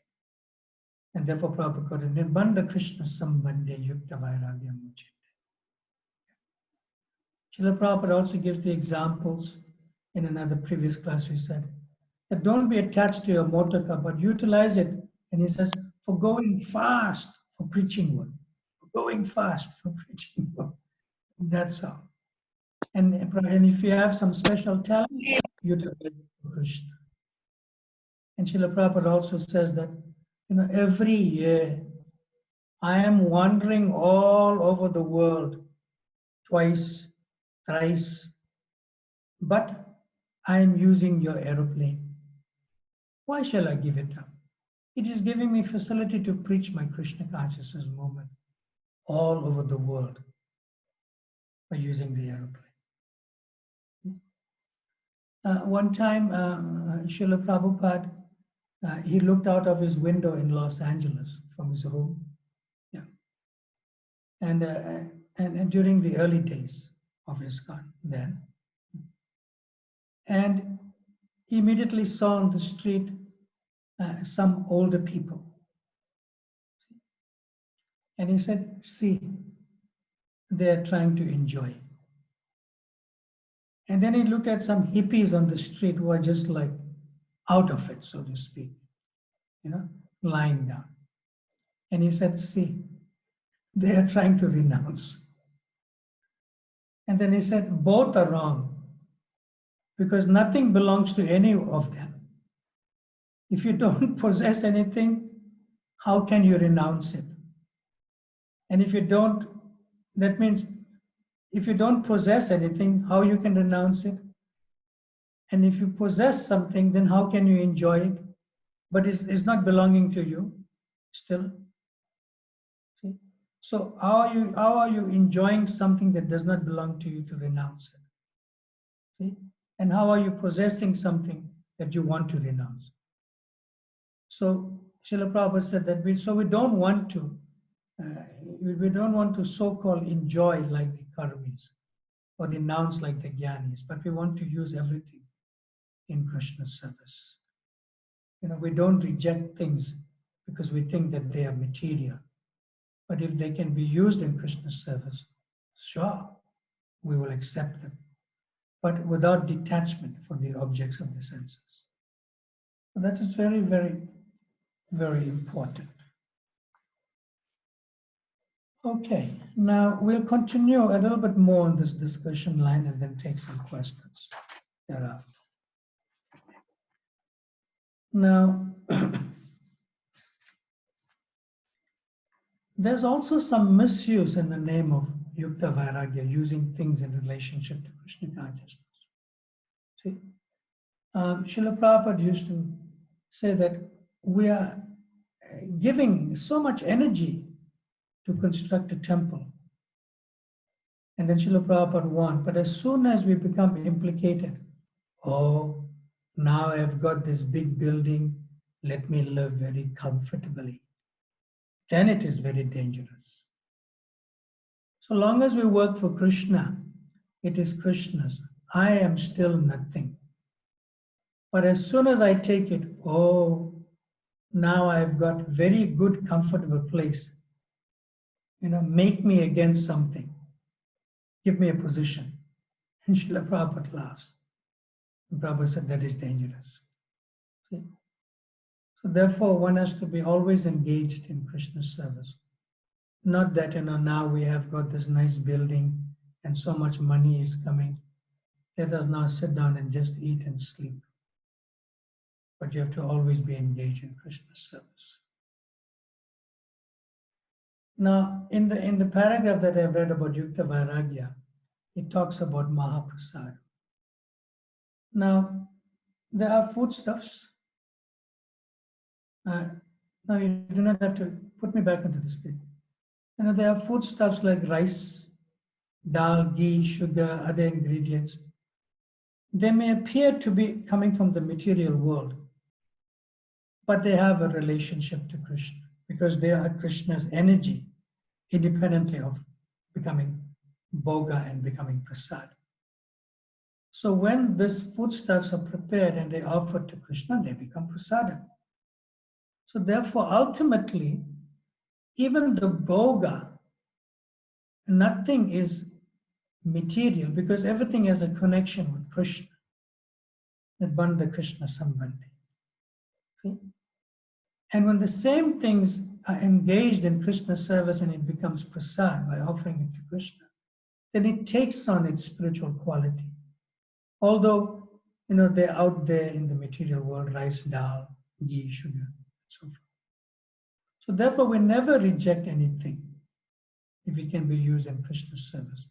And therefore Prabhupada called it Nirbandha Krishna Sambandhe Yukta Vairagya Mujite. Srila Prabhupada also gives the examples in another previous class. We said that don't be attached to your motor car, but utilize it. And he says, for going fast for preaching work, for going fast for preaching work. That's all. And if you have some special talent, utilize it for Krishna. And Srila Prabhupada also says that, every year I am wandering all over the world twice, thrice, but I am using your aeroplane. Why shall I give it up? It is giving me facility to preach my Krishna consciousness movement all over the world by using the aeroplane. One time, Srila Prabhupada He looked out of his window in Los Angeles from his room. Yeah. And, and during the early days of ISKCON then. And he immediately saw on the street some older people. And he said, see, they're trying to enjoy. And then he looked at some hippies on the street who are just like out of it, so to speak, lying down. And he said, see, they are trying to renounce. And then he said, both are wrong because nothing belongs to any of them. If you don't possess anything, how can you renounce it? And if you don't, that means if you don't possess anything, how you can renounce it? And if you possess something, then how can you enjoy it? But it's not belonging to you still. See? So how are you enjoying something that does not belong to you to renounce it? See? And how are you possessing something that you want to renounce? So Srila Prabhupada said that we don't want to so-called enjoy like the karmis or renounce like the jnanis, but we want to use everything in Krishna's service. We don't reject things because we think that they are material. But if they can be used in Krishna's service, sure, we will accept them, but without detachment from the objects of the senses. So that is very, very, very important. Okay, now we'll continue a little bit more on this discussion line and then take some questions thereafter. Now, there's also some misuse in the name of Yukta Vairagya, using things in relationship to Krishna consciousness. See, Srila Prabhupada used to say that we are giving so much energy to construct a temple. And then Srila Prabhupada warned, but as soon as we become implicated, oh, now I've got this big building, let me live very comfortably, then it is very dangerous. So long as we work for Krishna, it is Krishna's. I am still nothing. But as soon as I take it, oh, now I've got very good, comfortable place. Make me against something. Give me a position. And Srila Prabhupada laughs. And Prabhupada said that is dangerous. See? So therefore, one has to be always engaged in Krishna's service. Not that, now we have got this nice building and so much money is coming. Let us now sit down and just eat and sleep. But you have to always be engaged in Krishna's service. Now, in the paragraph that I've read about Yukta Vairagya, it talks about Mahaprasad. Now, there are foodstuffs. Now, you do not have to put me back into the screen. There are foodstuffs like rice, dal, ghee, sugar, other ingredients. They may appear to be coming from the material world, but they have a relationship to Krishna because they are Krishna's energy, independently of becoming bhoga and becoming prasad. So when these foodstuffs are prepared and they are offered to Krishna, they become prasadam. So therefore, ultimately, even the bhoga, nothing is material because everything has a connection with Krishna. Bandha Krishna Sambandhi. See? And when the same things are engaged in Krishna's service and it becomes prasad by offering it to Krishna, then it takes on its spiritual quality. Although, they're out there in the material world, rice, dal, ghee, sugar, and so forth. So therefore, we never reject anything if it can be used in Krishna's service.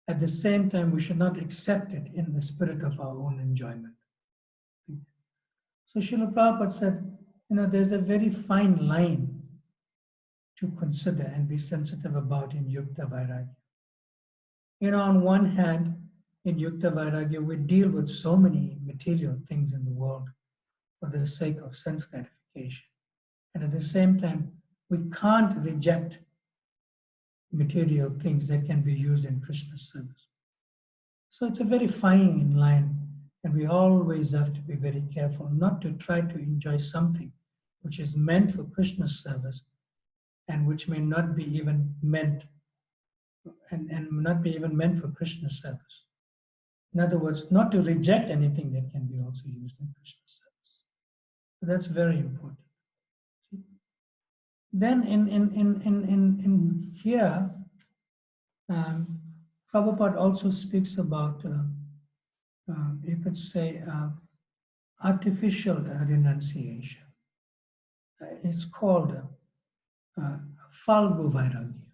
At the same time, we should not accept it in the spirit of our own enjoyment. So Srila Prabhupada said, there's a very fine line to consider and be sensitive about in Yukta Vairagya. On one hand, in Yukta Vairagya, we deal with so many material things in the world. for the sake of sense gratification. And at the same time, we can't reject material things that can be used in Krishna's service. So it's a very fine line, and we always have to be very careful not to try to enjoy something which is meant for Krishna's service and which may not be even meant and not be even meant for Krishna's service. In other words, not to reject anything that can be also used in Krishna's service. So that's very important. Then in here, Prabhupada also speaks about, you could say, artificial renunciation. It's called Falgu Vairagya.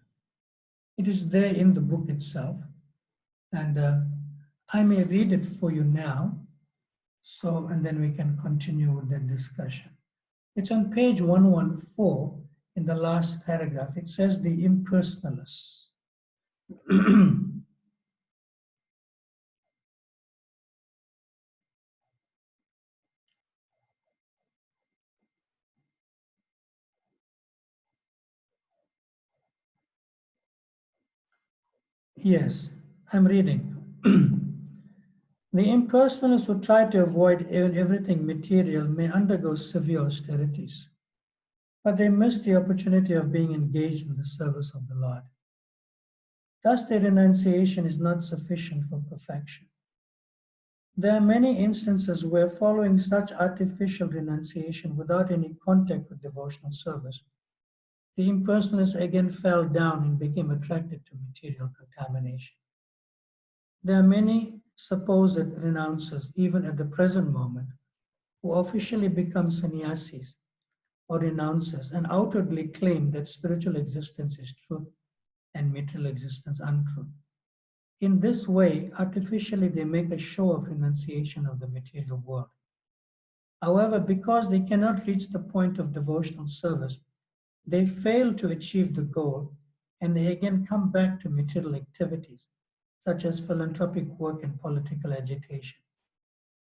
It is there in the book itself, and I may read it for you now, so and then we can continue with the discussion. It's on page 114 in the last paragraph. It says the impersonalists. Yes, I'm reading. The impersonalists who try to avoid everything material may undergo severe austerities, but they miss the opportunity of being engaged in the service of the Lord. Thus, their renunciation is not sufficient for perfection. There are many instances where, following such artificial renunciation without any contact with devotional service, the impersonalists again fell down and became attracted to material contamination. There are many supposed renouncers, even at the present moment, who officially become sannyasis or renouncers and outwardly claim that spiritual existence is truth and material existence untruth. In this way, artificially, they make a show of renunciation of the material world. However, because they cannot reach the point of devotional service, they fail to achieve the goal and they again come back to material activities, such as philanthropic work and political agitation.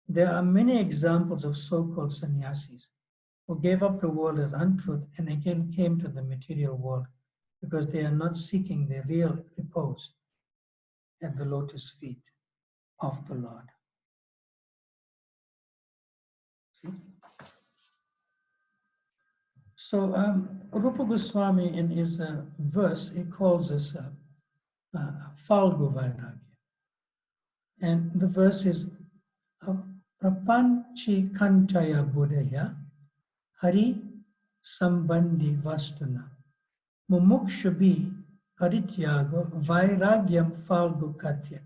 There are many examples of so-called sannyasis who gave up the world as untruth and again came to the material world because they are not seeking the real repose at the lotus feet of the Lord. So Rupa Goswami in his verse, he calls this Falgu Vairagya. And the verse is Prapanchi Kantaya Buddhaya Hari Sambandhi Vastuna Mumukshubi Parityago Vairagyam Falgu Katyate.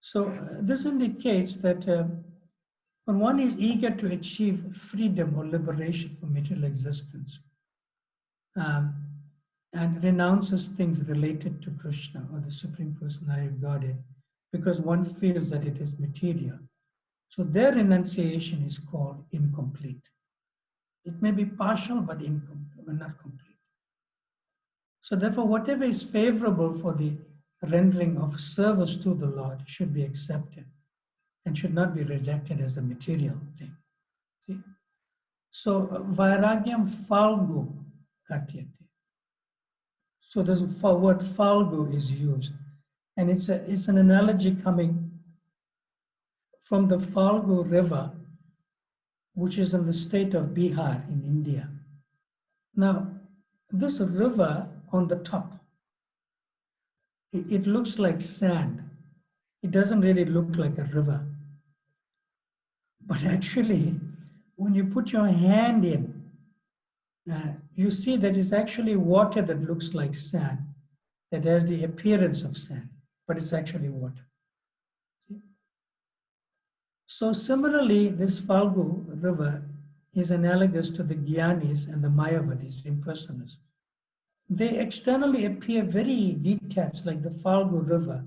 So this indicates that when one is eager to achieve freedom or liberation from material existence and renounces things related to Krishna or the Supreme Personality of Godhead because one feels that it is material, so their renunciation is called incomplete. It may be partial, but not complete. So therefore, whatever is favorable for the rendering of service to the Lord should be accepted and should not be rejected as a material thing. See? So Vairagyam Falgu Katyate. So the word Falgu is used. And it's an analogy coming from the Falgu River, which is in the state of Bihar in India. Now, this river on the top, it looks like sand. It doesn't really look like a river. But actually, when you put your hand in, you see that it's actually water that looks like sand, that has the appearance of sand, but it's actually water. See? So similarly, this Falgu river is analogous to the Gyanis and the Mayavadis, impersonalists. They externally appear very detached, like the Falgu river.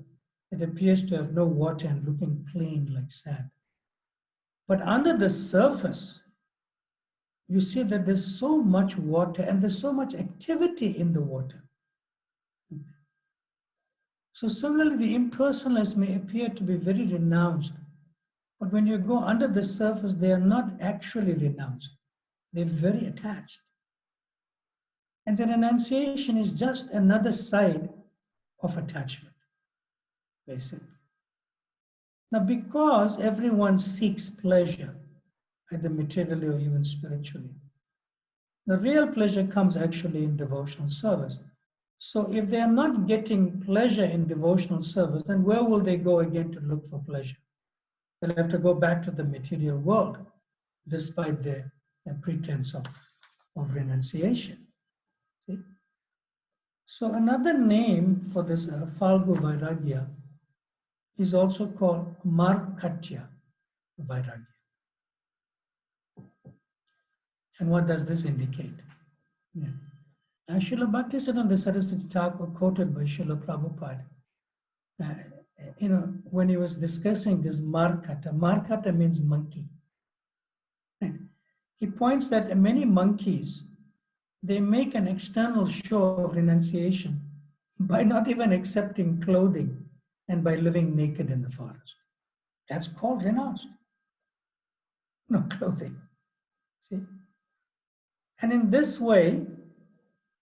It appears to have no water and looking clean like sand. But under the surface, you see that there's so much water and there's so much activity in the water. So similarly, the impersonalists may appear to be very renounced But when you go under the surface, they are not actually renounced. They're very attached. And the renunciation is just another side of attachment, basically. Now, because everyone seeks pleasure, either materially or even spiritually, the real pleasure comes actually in devotional service. So if they are not getting pleasure in devotional service, then where will they go again to look for pleasure? They'll have to go back to the material world, despite their pretense of renunciation. See? So another name for this Falgu Vairagya is also called Markatya Vairagya. And what does this indicate? Yeah. Srila Bhaktisiddhanta Saraswati Thakur, quoted by Srila Prabhupada, when he was discussing this Markata means monkey. Right? He points that many monkeys, they make an external show of renunciation by not even accepting clothing and by living naked in the forest. That's called renounced. No clothing. See? And in this way,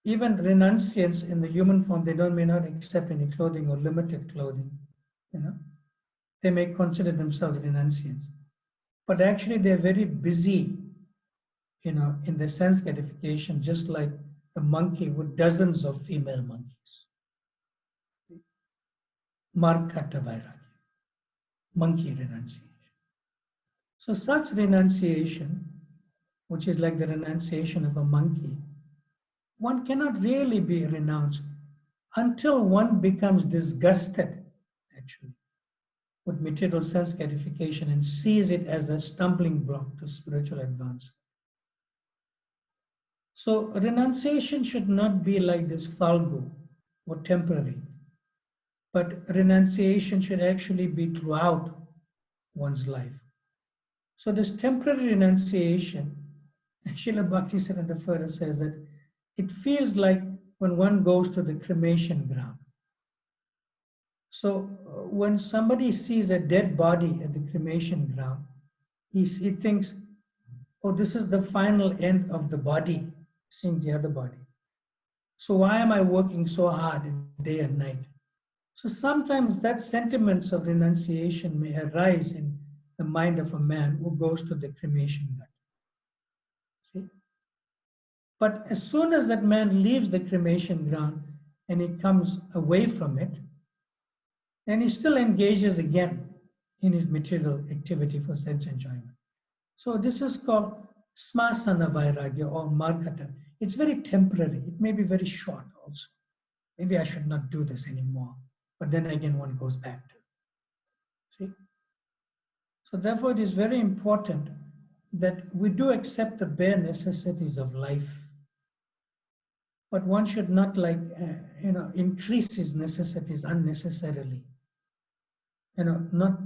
even renunciants in the human form, they may not accept any clothing or limited clothing. They may consider themselves renunciants. But actually, they're very busy, in the sense gratification, just like the monkey with dozens of female monkeys. Markata Vairagya, monkey renunciation. So such renunciation, which is like the renunciation of a monkey, one cannot really be renounced until one becomes disgusted, actually, with material sense gratification and sees it as a stumbling block to spiritual advance. So renunciation should not be like this falgu or temporary, but renunciation should actually be throughout one's life. So this temporary renunciation, Srila Bhaktisiddhanta further says that it feels like when one goes to the cremation ground. So when somebody sees a dead body at the cremation ground, he thinks, oh, this is the final end of the body, seeing the other body. So why am I working so hard day and night? So sometimes that sentiments of renunciation may arise in the mind of a man who goes to the cremation ground. See? But as soon as that man leaves the cremation ground and he comes away from it, then he still engages again in his material activity for sense enjoyment. So this is called smasana vairagya or markata. It's very temporary. It may be very short also. Maybe I should not do this anymore. But then again, one goes back to it. See? So therefore, it is very important that we do accept the bare necessities of life. But one should not increase his necessities unnecessarily. Not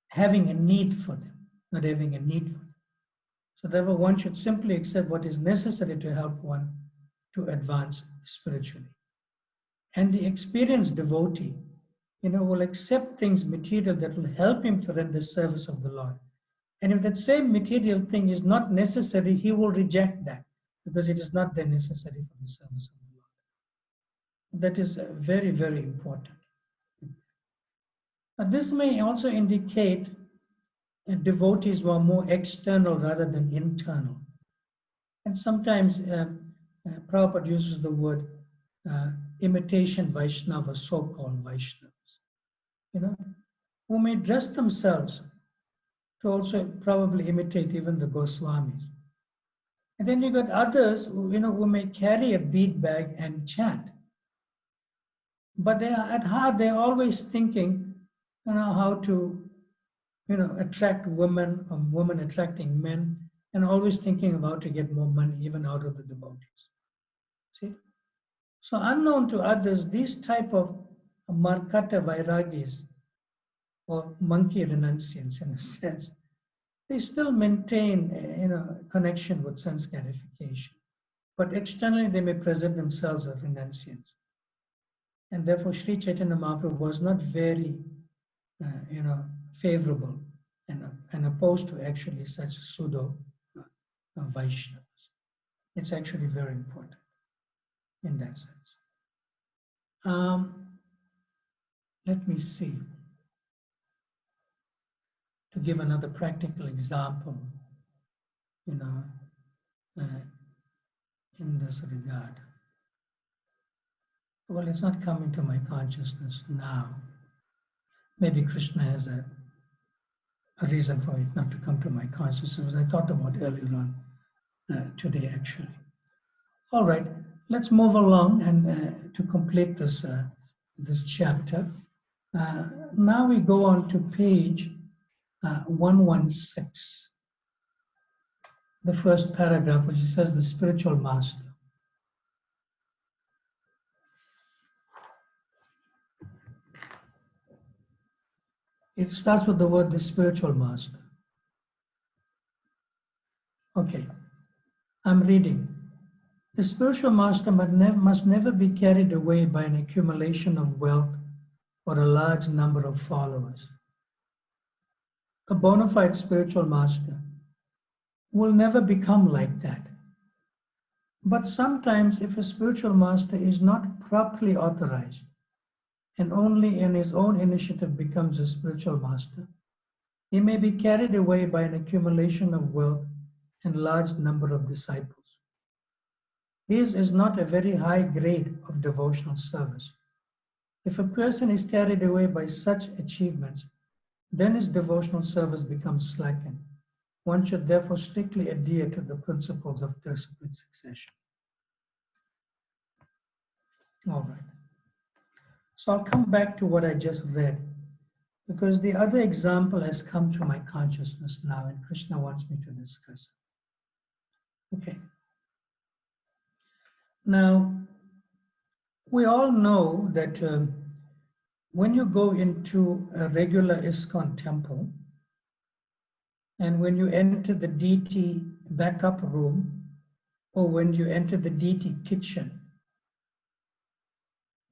having a need for them, not having a need for them. So therefore, one should simply accept what is necessary to help one to advance spiritually. And the experienced devotee, will accept things material that will help him to render service of the Lord. And if that same material thing is not necessary, he will reject that because it is not then necessary for the service of the Lord. That is very, very important. Now, this may also indicate devotees who are more external rather than internal. And sometimes Prabhupada uses the word imitation Vaishnava, so-called Vaishnavas, who may dress themselves to also probably imitate even the Goswamis. And then you got others who may carry a bead bag and chant. But they are at heart, they're always thinking, how to, attract women, or women attracting men, and always thinking of how to get more money even out of the devotees. See? So unknown to others, these type of markata vairagis, or monkey renunciants in a sense, they still maintain connection with sense gratification. But externally, they may present themselves as renunciants. And therefore, Sri Chaitanya Mahaprabhu was not very, favorable and and opposed to actually such pseudo Vaishnavas. It's actually very important in that sense. Let me see. To give another practical example, uh, in this regard. Well, it's not coming to my consciousness now. Maybe Krishna has a reason for it not to come to my consciousness. I thought about earlier on today, actually. All right, let's move along and to complete this this chapter. Now we go on to page 116, the first paragraph, which says the spiritual master. It starts with the word the spiritual master. Okay, I'm reading. The spiritual master must never be carried away by an accumulation of wealth or a large number of followers. A bona fide spiritual master will never become like that. But sometimes, if a spiritual master is not properly authorized and only in his own initiative becomes a spiritual master, he may be carried away by an accumulation of wealth and large number of disciples. His is not a very high grade of devotional service. If a person is carried away by such achievements, then his devotional service becomes slackened. One should therefore strictly adhere to the principles of disciplined succession. All right. So I'll come back to what I just read, because the other example has come to my consciousness now, and Krishna wants me to discuss it. Okay. Now, we all know that when you go into a regular ISKCON temple, and when you enter the deity backup room, or when you enter the deity kitchen,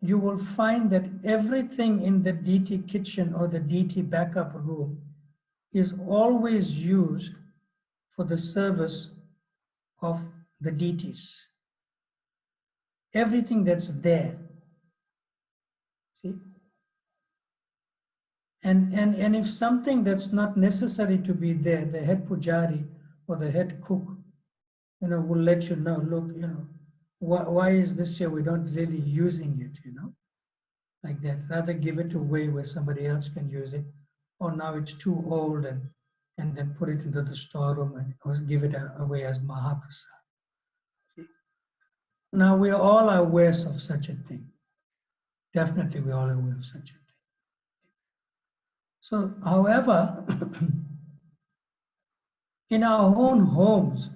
you will find that everything in the deity kitchen or the deity backup room is always used for the service of the deities. Everything that's there. See? And if something that's not necessary to be there, the head pujari or the head cook, will let you know, look, why is this here? We're not really using it, like that. Rather give it away where somebody else can use it. Or now it's too old and then put it into the storeroom and or give it away as Mahaprasad. Now we are all aware of such a thing. Definitely we are all aware of such a thing. So, however, in our own homes,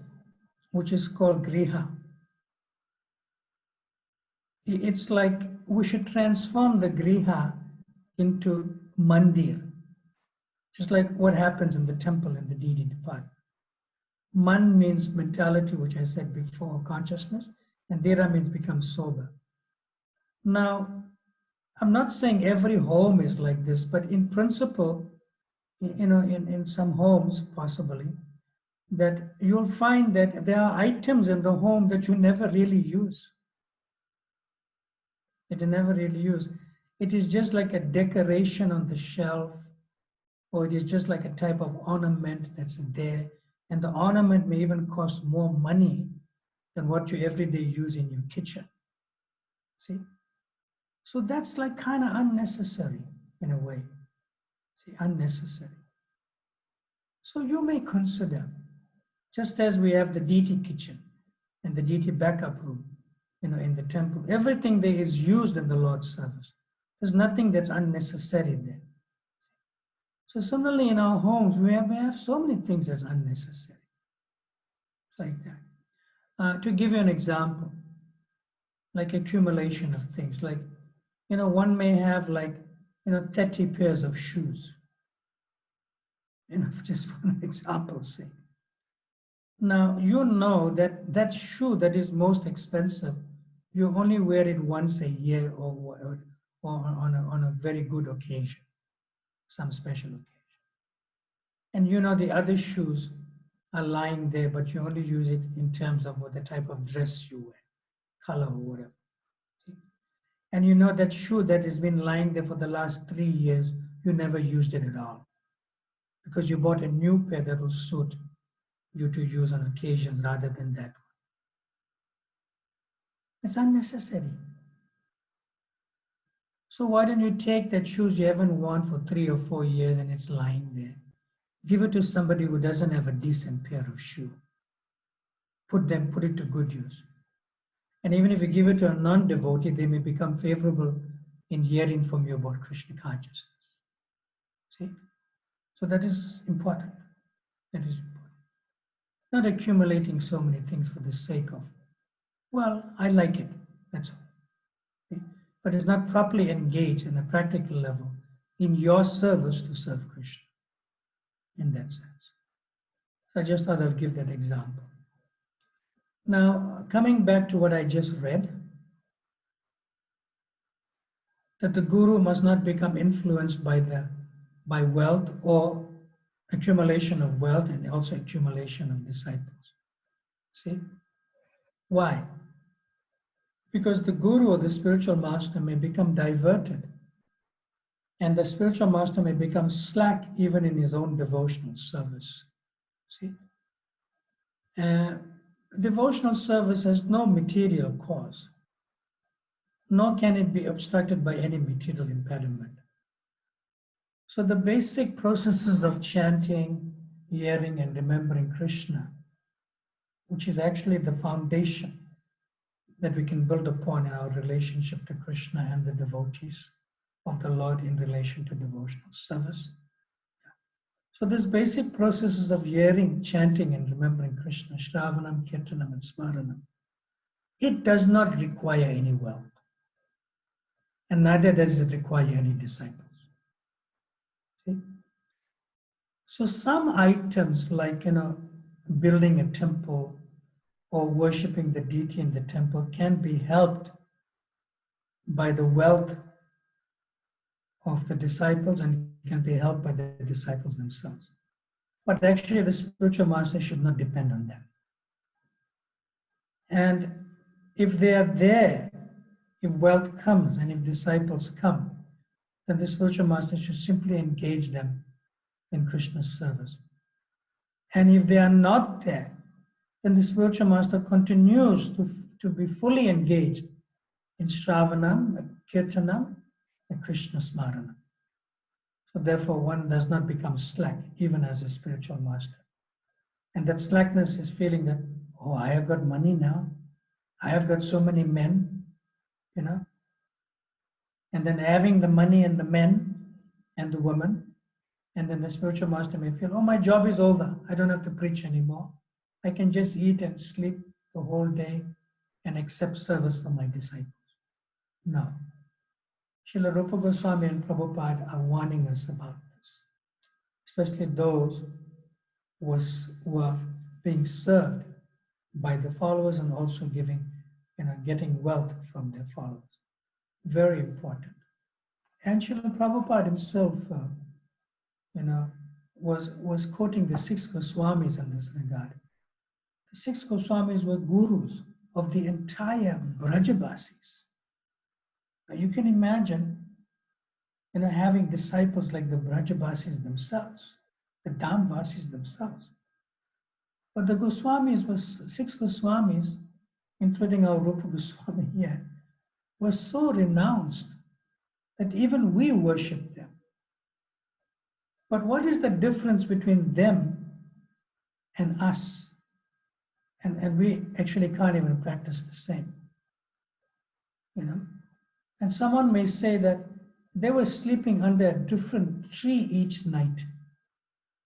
which is called griha, it's like we should transform the griha into mandir, just like what happens in the temple in the deity department. Man means mentality, which I said before, consciousness, and dira means become sober. Now, I'm not saying every home is like this, but in principle, in some homes possibly, that you'll find that there are items in the home that you never really use. That you never really use. It is just like a decoration on the shelf, or it is just like a type of ornament that's there. And the ornament may even cost more money than what you everyday use in your kitchen. See? So that's like kind of unnecessary in a way. See, unnecessary. So you may consider, just as we have the deity kitchen and the deity backup room, in the temple, everything there is used in the Lord's service. There's nothing that's unnecessary there. So similarly, in our homes, we have so many things that's unnecessary. It's like that. To give you an example, like accumulation of things, like, one may have like, 30 pairs of shoes, just for an example's sake. Now, that that shoe that is most expensive, you only wear it once a year or on a very good occasion, some special occasion. And you know the other shoes are lying there, but you only use it in terms of what the type of dress you wear, color or whatever. See? And you know that shoe that has been lying there for the last 3 years, you never used it at all because you bought a new pair that will suit you to use on occasions rather than that. It's unnecessary. So why don't you take that shoes you haven't worn for 3 or 4 years and it's lying there? Give it to somebody who doesn't have a decent pair of shoe. Put it to good use. And even if you give it to a non-devotee, they may become favorable in hearing from you about Krishna consciousness. See? So that is important. That is important. Not accumulating so many things for the sake of, well, I like it. That's all. See? But it's not properly engaged in a practical level in your service to serve Krishna in that sense. So I just thought I'll give that example. Now, coming back to what I just read, that the guru must not become influenced by wealth or accumulation of wealth and also accumulation of disciples. See? Why? Because the guru or the spiritual master may become diverted and the spiritual master may become slack even in his own devotional service. See? Uh, Devotional service has no material cause, nor can it be obstructed by any material impediment. So the basic processes of chanting, hearing, and remembering Krishna, which is actually the foundation that we can build upon in our relationship to Krishna and the devotees of the Lord in relation to devotional service. So these basic processes of hearing, chanting, and remembering Krishna, Shravanam, Kirtanam, and Smaranam, it does not require any wealth, and neither does it require any disciples. See? So some items like, building a temple or worshipping the deity in the temple can be helped by the wealth of the disciples and can be helped by the disciples themselves. But actually, the spiritual master should not depend on them. And if they are there, if wealth comes and if disciples come, then the spiritual master should simply engage them in Krishna's service. And if they are not there, then the spiritual master continues to be fully engaged in Shravanam, Kirtanam, and Krishna Smarana. So therefore, one does not become slack, even as a spiritual master. And that slackness is feeling that, oh, I have got money now. I have got so many men, you know. And then having the money and the men and the women, and then the spiritual master may feel, oh, my job is over. I don't have to preach anymore. I can just eat and sleep the whole day and accept service from my disciples. No. Srila Rupa Goswami and Prabhupada are warning us about this, especially those who are being served by the followers and also getting wealth from their followers. Very important. And Srila Prabhupada himself, was quoting the six Goswamis in this regard. The six Goswamis were gurus of the entire Brajavasis. Now you can imagine, having disciples like the Brajavasis themselves, the Dhamvasis themselves. But the Goswamis was six Goswamis, including our Rupa Goswami here, were so renounced that even we worship them. But what is the difference between them and us? And we actually can't even practice the same. And someone may say that they were sleeping under a different tree each night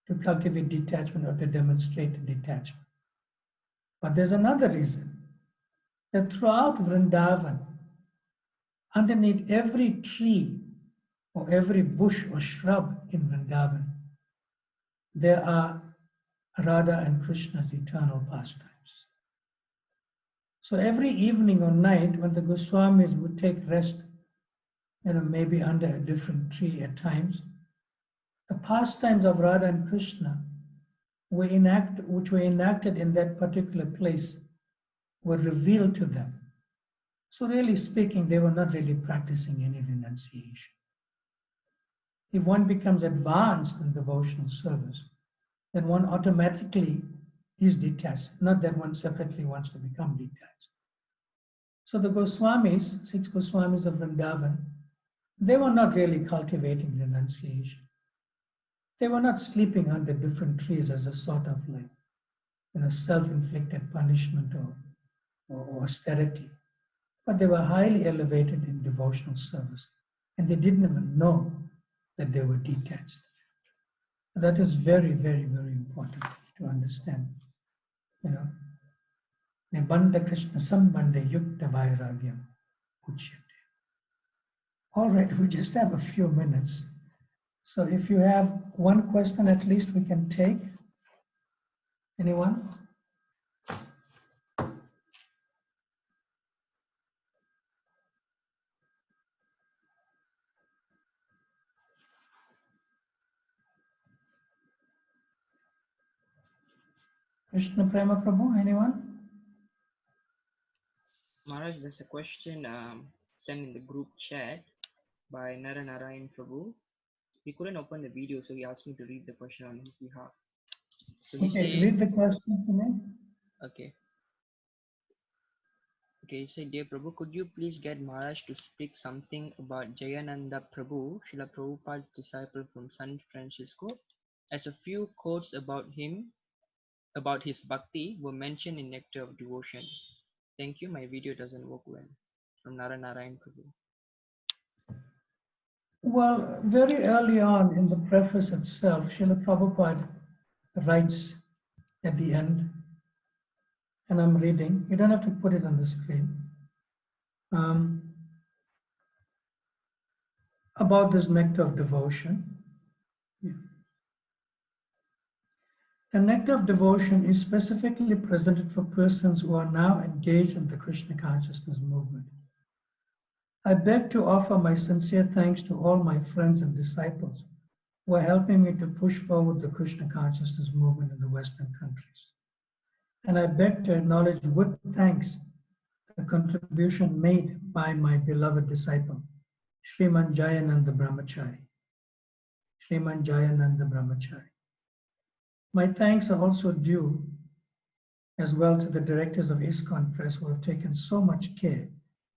to cultivate detachment or to demonstrate detachment. But there's another reason that throughout Vrindavan, underneath every tree or every bush or shrub in Vrindavan, there are Radha and Krishna's eternal pastimes. So every evening or night when the Goswamis would take rest, maybe under a different tree at times, the pastimes of Radha and Krishna which were enacted in that particular place were revealed to them. So really speaking, they were not really practicing any renunciation. If one becomes advanced in devotional service, then one automatically is detached, not that one separately wants to become detached. So the Goswamis, 6 Goswamis of Vrindavan, they were not really cultivating renunciation. They were not sleeping under different trees as a sort of like, self-inflicted punishment or austerity. But they were highly elevated in devotional service, and they didn't even know that they were detached. That is very, very, very important to understand. Nibbandha Krishna Sambandha Yukta Vairagyam Uchyate. All right, we just have a few minutes. So if you have one question at least we can take. Anyone? Krishna Prema Prabhu, anyone? Maharaj, there's a question sent in the group chat by Narayan Prabhu. He couldn't open the video, so he asked me to read the question on his behalf. So he Okay, said, read the question to me. okay. Okay, he said, Dear Prabhu, could you please get Maharaj to speak something about Jayananda Prabhu, Srila Prabhupada's disciple from San Francisco, as a few quotes about him, about his bhakti, were mentioned in Nectar of Devotion. Thank you, my video doesn't work well. From Narayan Prabhu. Well, very early on in the preface itself, Srila Prabhupada writes at the end, and I'm reading, you don't have to put it on the screen, about this nectar of devotion. The nectar of devotion is specifically presented for persons who are now engaged in the Krishna consciousness movement. I beg to offer my sincere thanks to all my friends and disciples who are helping me to push forward the Krishna consciousness movement in the Western countries. And I beg to acknowledge with thanks the contribution made by my beloved disciple, Sriman Jayananda Brahmachari. Sriman Jayananda Brahmachari. My thanks are also due as well to the directors of ISKCON Press who have taken so much care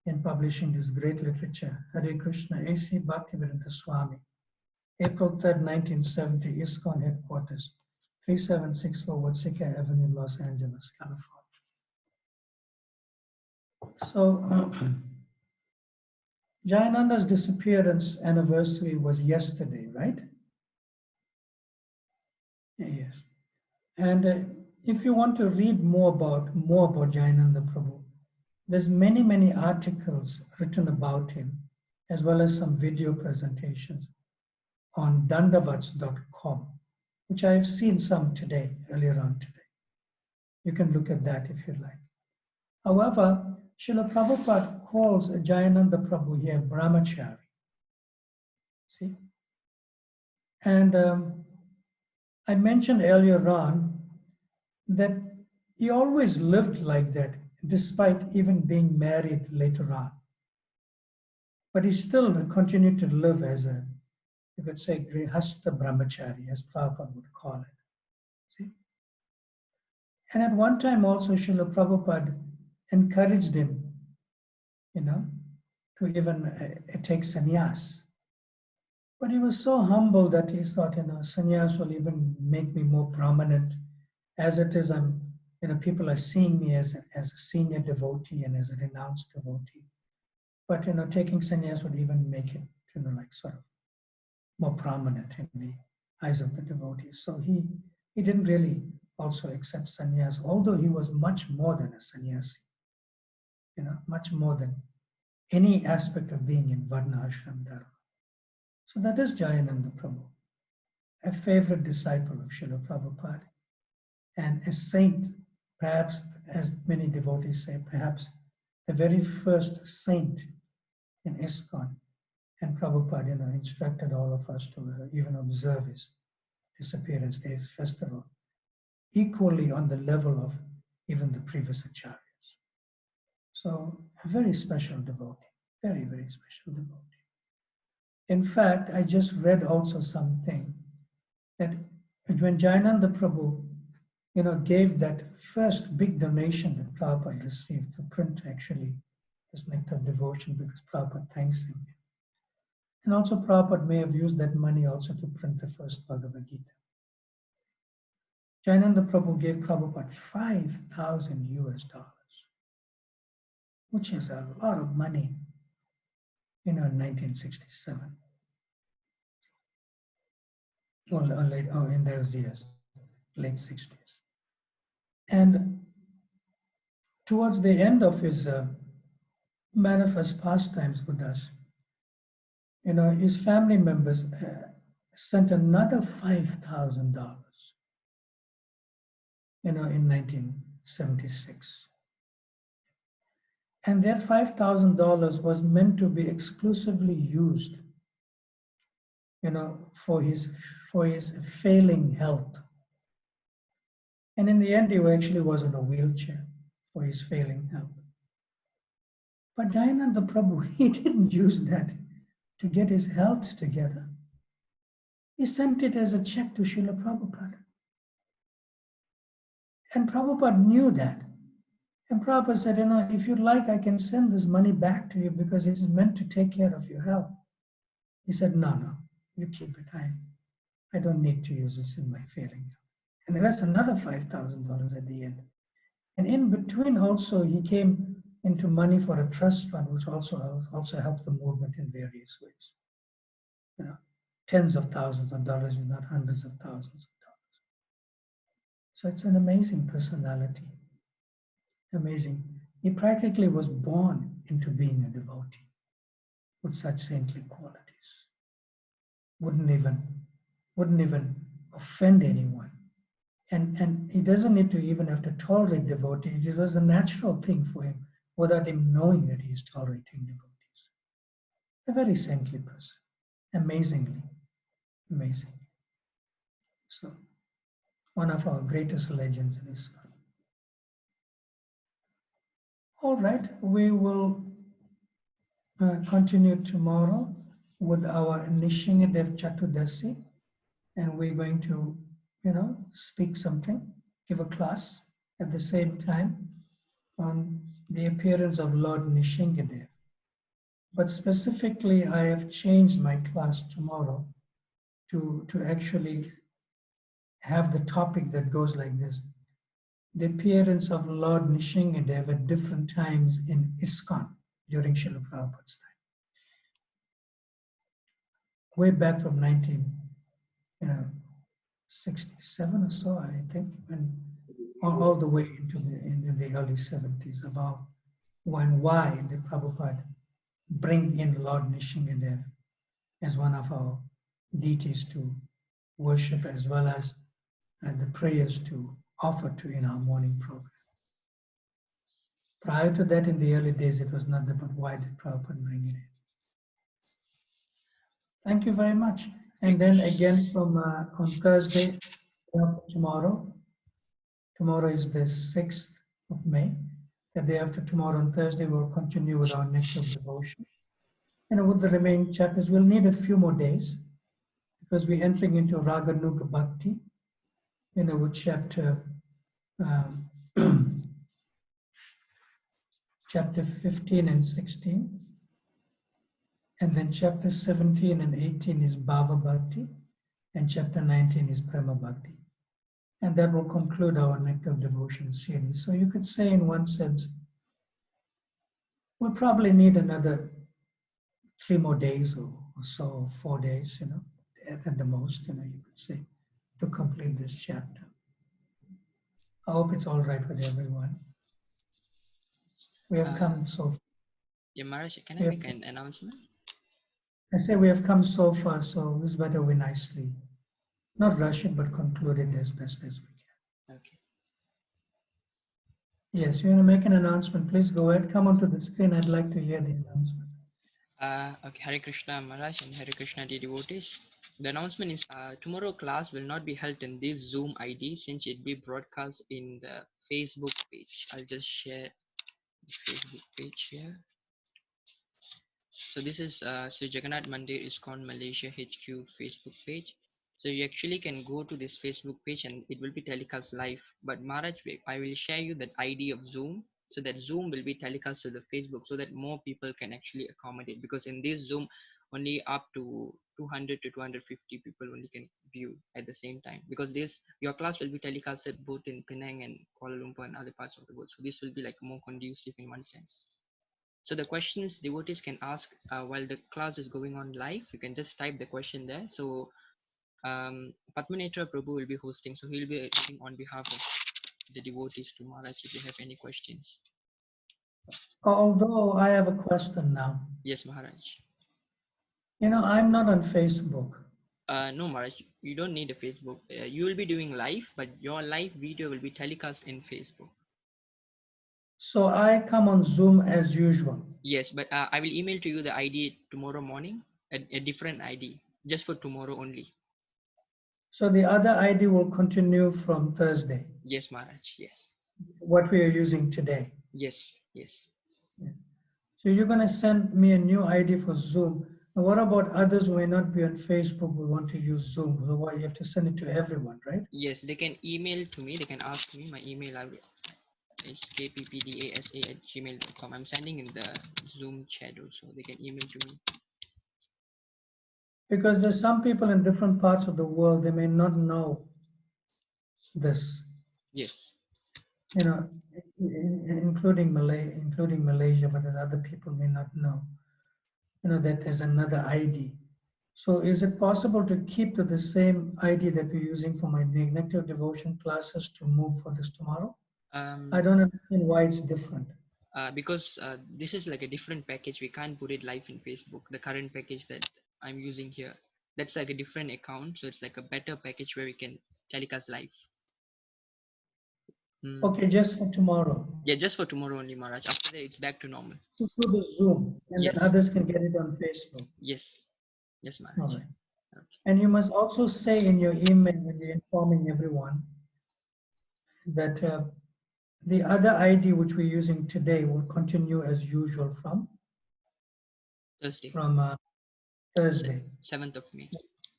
in publishing this great literature. Hare Krishna, A.C. Bhakti Brhat Swami, April 3rd, 1970, ISKCON headquarters, 3764 Watsika Avenue, Los Angeles, California. So, Jayananda's disappearance anniversary was yesterday, right? Yes. And if you want to read more about Jayananda Prabhu, there's many articles written about him, as well as some video presentations on dandavats.com, which I have seen some today, earlier on today. You can look at that if you like. However, Srila Prabhupada calls Jayananda Prabhu here Brahmachari. See? And I mentioned earlier on that he always lived like that, despite even being married later on. But he still continued to live as a, you could say, Grihastha Brahmachari, as Prabhupada would call it. See? And at one time also, Srila Prabhupada encouraged him, to even take sannyas. But he was so humble that he thought, sannyas will even make me more prominent. As it is, people are seeing me as a senior devotee and as a renounced devotee. But, taking sannyas would even make it, sort of more prominent in the eyes of the devotees. So he didn't really also accept sannyas, although he was much more than a sannyasi, much more than any aspect of being in Varna Ashram Dharma. So that is Jayananda Prabhu, a favorite disciple of Srila Prabhupada, and a saint, perhaps, as many devotees say, perhaps the very first saint in ISKCON, And Prabhupada, instructed all of us to even observe his disappearance day festival, equally on the level of even the previous acharyas. So a very special devotee, very, very special devotee. In fact, I just read also something that when Jayananda Prabhu, gave that first big donation that Prabhupada received to print actually this Nectar of Devotion, because Prabhupada thanks him. And also Prabhupada may have used that money also to print the first Bhagavad Gita. Jayananda Prabhu gave Prabhupada $5,000, which is a lot of money, in 1967. In those years, late 60s. And towards the end of his manifest pastimes with us, his family members sent another $5,000, in 1976. And that $5,000 was meant to be exclusively used, for his failing health. And in the end, he actually was in a wheelchair for his failing health. But Jayananda Prabhu, he didn't use that to get his health together. He sent it as a check to Srila Prabhupada. And Prabhupada knew that. And Prabhupada said, if you'd like, I can send this money back to you because it is meant to take care of your health. He said, no, you keep it. I don't need to use this in my failing health. And that's another $5,000 at the end. And in between also, he came into money for a trust fund, which also helped the movement in various ways. Tens of thousands of dollars, not hundreds of thousands of dollars. So it's an amazing personality. Amazing. He practically was born into being a devotee with such saintly qualities. Wouldn't even offend anyone. And he doesn't need to even have to tolerate devotees. It was a natural thing for him without him knowing that he is tolerating devotees. A very saintly person. Amazingly. Amazing. So, one of our greatest legends in ISKCON. All right, we will continue tomorrow with our Nishingadev Chaturdasi, and we're going to, speak something, give a class at the same time on the appearance of Lord Nishingadev. But specifically, I have changed my class tomorrow to actually have the topic that goes like this: the appearance of Lord Nishingadev at different times in ISKCON during Srila Prabhupada's time. Way back from 1967 or so, I think, and all the way into the early 70s, about why the Prabhupada bring in Lord Nishingadev as one of our deities to worship, as well as the prayers to offer to in our morning program. Prior to that, in the early days, it was not that, but why did Prabhupada bring it in? Thank you very much. And then again from on Thursday, tomorrow is the 6th of May. The day after tomorrow, on Thursday, we'll continue with our Nectar of Devotion. And with the remaining chapters, we'll need a few more days because we're entering into Raganuga Bhakti, with chapter chapter 15 and 16. And then chapter 17 and 18 is Bhava Bhakti, and chapter 19 is Prema Bhakti. And that will conclude our Nectar of Devotion series. So you could say, in one sense, we'll probably need another 3 more days or so, 4 days, at the most, you could say, to complete this chapter. I hope it's all right with everyone. We have come so far. Yeah, Maharaj, can I make an announcement? I say we have come so far, so it's better we nicely, not rush it, but conclude it as best as we can. Okay. Yes, you want to make an announcement, please go ahead. Come onto the screen. I'd like to hear the announcement. Okay, Hare Krishna Maharaj and Hare Krishna dear devotees. The announcement is tomorrow class will not be held in this Zoom ID since it be broadcast in the Facebook page. I'll just share the Facebook page here. So this is Sri Jagannath Mandir ISKCON Malaysia HQ Facebook page. So you actually can go to this Facebook page and it will be telecast live. But Maharaj, I will share you that ID of Zoom so that Zoom will be telecast to the Facebook so that more people can actually accommodate. Because in this Zoom, only up to 200 to 250 people only can view at the same time. Because this your class will be telecasted both in Penang and Kuala Lumpur and other parts of the world. So this will be like more conducive in one sense. So the questions devotees can ask while the class is going on live, you can just type the question there. So Padmanetra Prabhu will be hosting, so he'll be reading on behalf of the devotees to Maharaj if you have any questions. Although I have a question now. Yes, Maharaj. I'm not on Facebook. No, Maharaj, you don't need a Facebook. You will be doing live, but your live video will be telecast in Facebook. So I come on Zoom as usual. Yes, but I will email to you the ID tomorrow morning, a different ID, just for tomorrow only. So the other ID will continue from Thursday, Yes, Maharaj. Yes. what we are using today. Yes. Yes. Yeah. So you're going to send me a new ID for Zoom. And what about others who may not be on Facebook who want to use Zoom? So why you have to send it to everyone, right? Yes, they can email to me. They can ask me. My email is kppdasa@gmail.com. I'm sending in the Zoom chat also. They can email to me. Because there's some people in different parts of the world, they may not know this, Yes. including Malaysia, but there's other people may not know, that there's another ID. So is it possible to keep to the same ID that we're using for my Nectar devotion classes to move for this tomorrow? I don't understand why it's different. Because this is like a different package. We can't put it live in Facebook. The current package that I'm using here, that's like a different account. So it's like a better package where we can telecast live. Okay, just for tomorrow. Yeah, just for tomorrow only, Maharaj. After that, it's back to normal. Through the Zoom, and then Yes. others can get it on Facebook. Yes. Yes, All Maharaj. right. Okay. And you must also say in your email when you're informing everyone that the other ID which we're using today will continue as usual from Thursday, Thursday, 7th of May.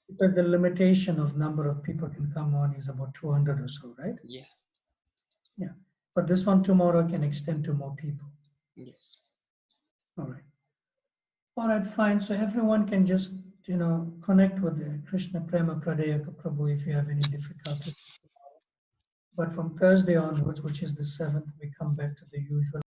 because the limitation of number of people can come on is about 200 or so, right? Yeah. Yeah. But this one tomorrow can extend to more people. Yes. All right. All right, fine. So everyone can just, connect with the Krishna Prema Pradayaka Prabhu if you have any difficulties. But from Thursday onwards, which is the 7th, we come back to the usual.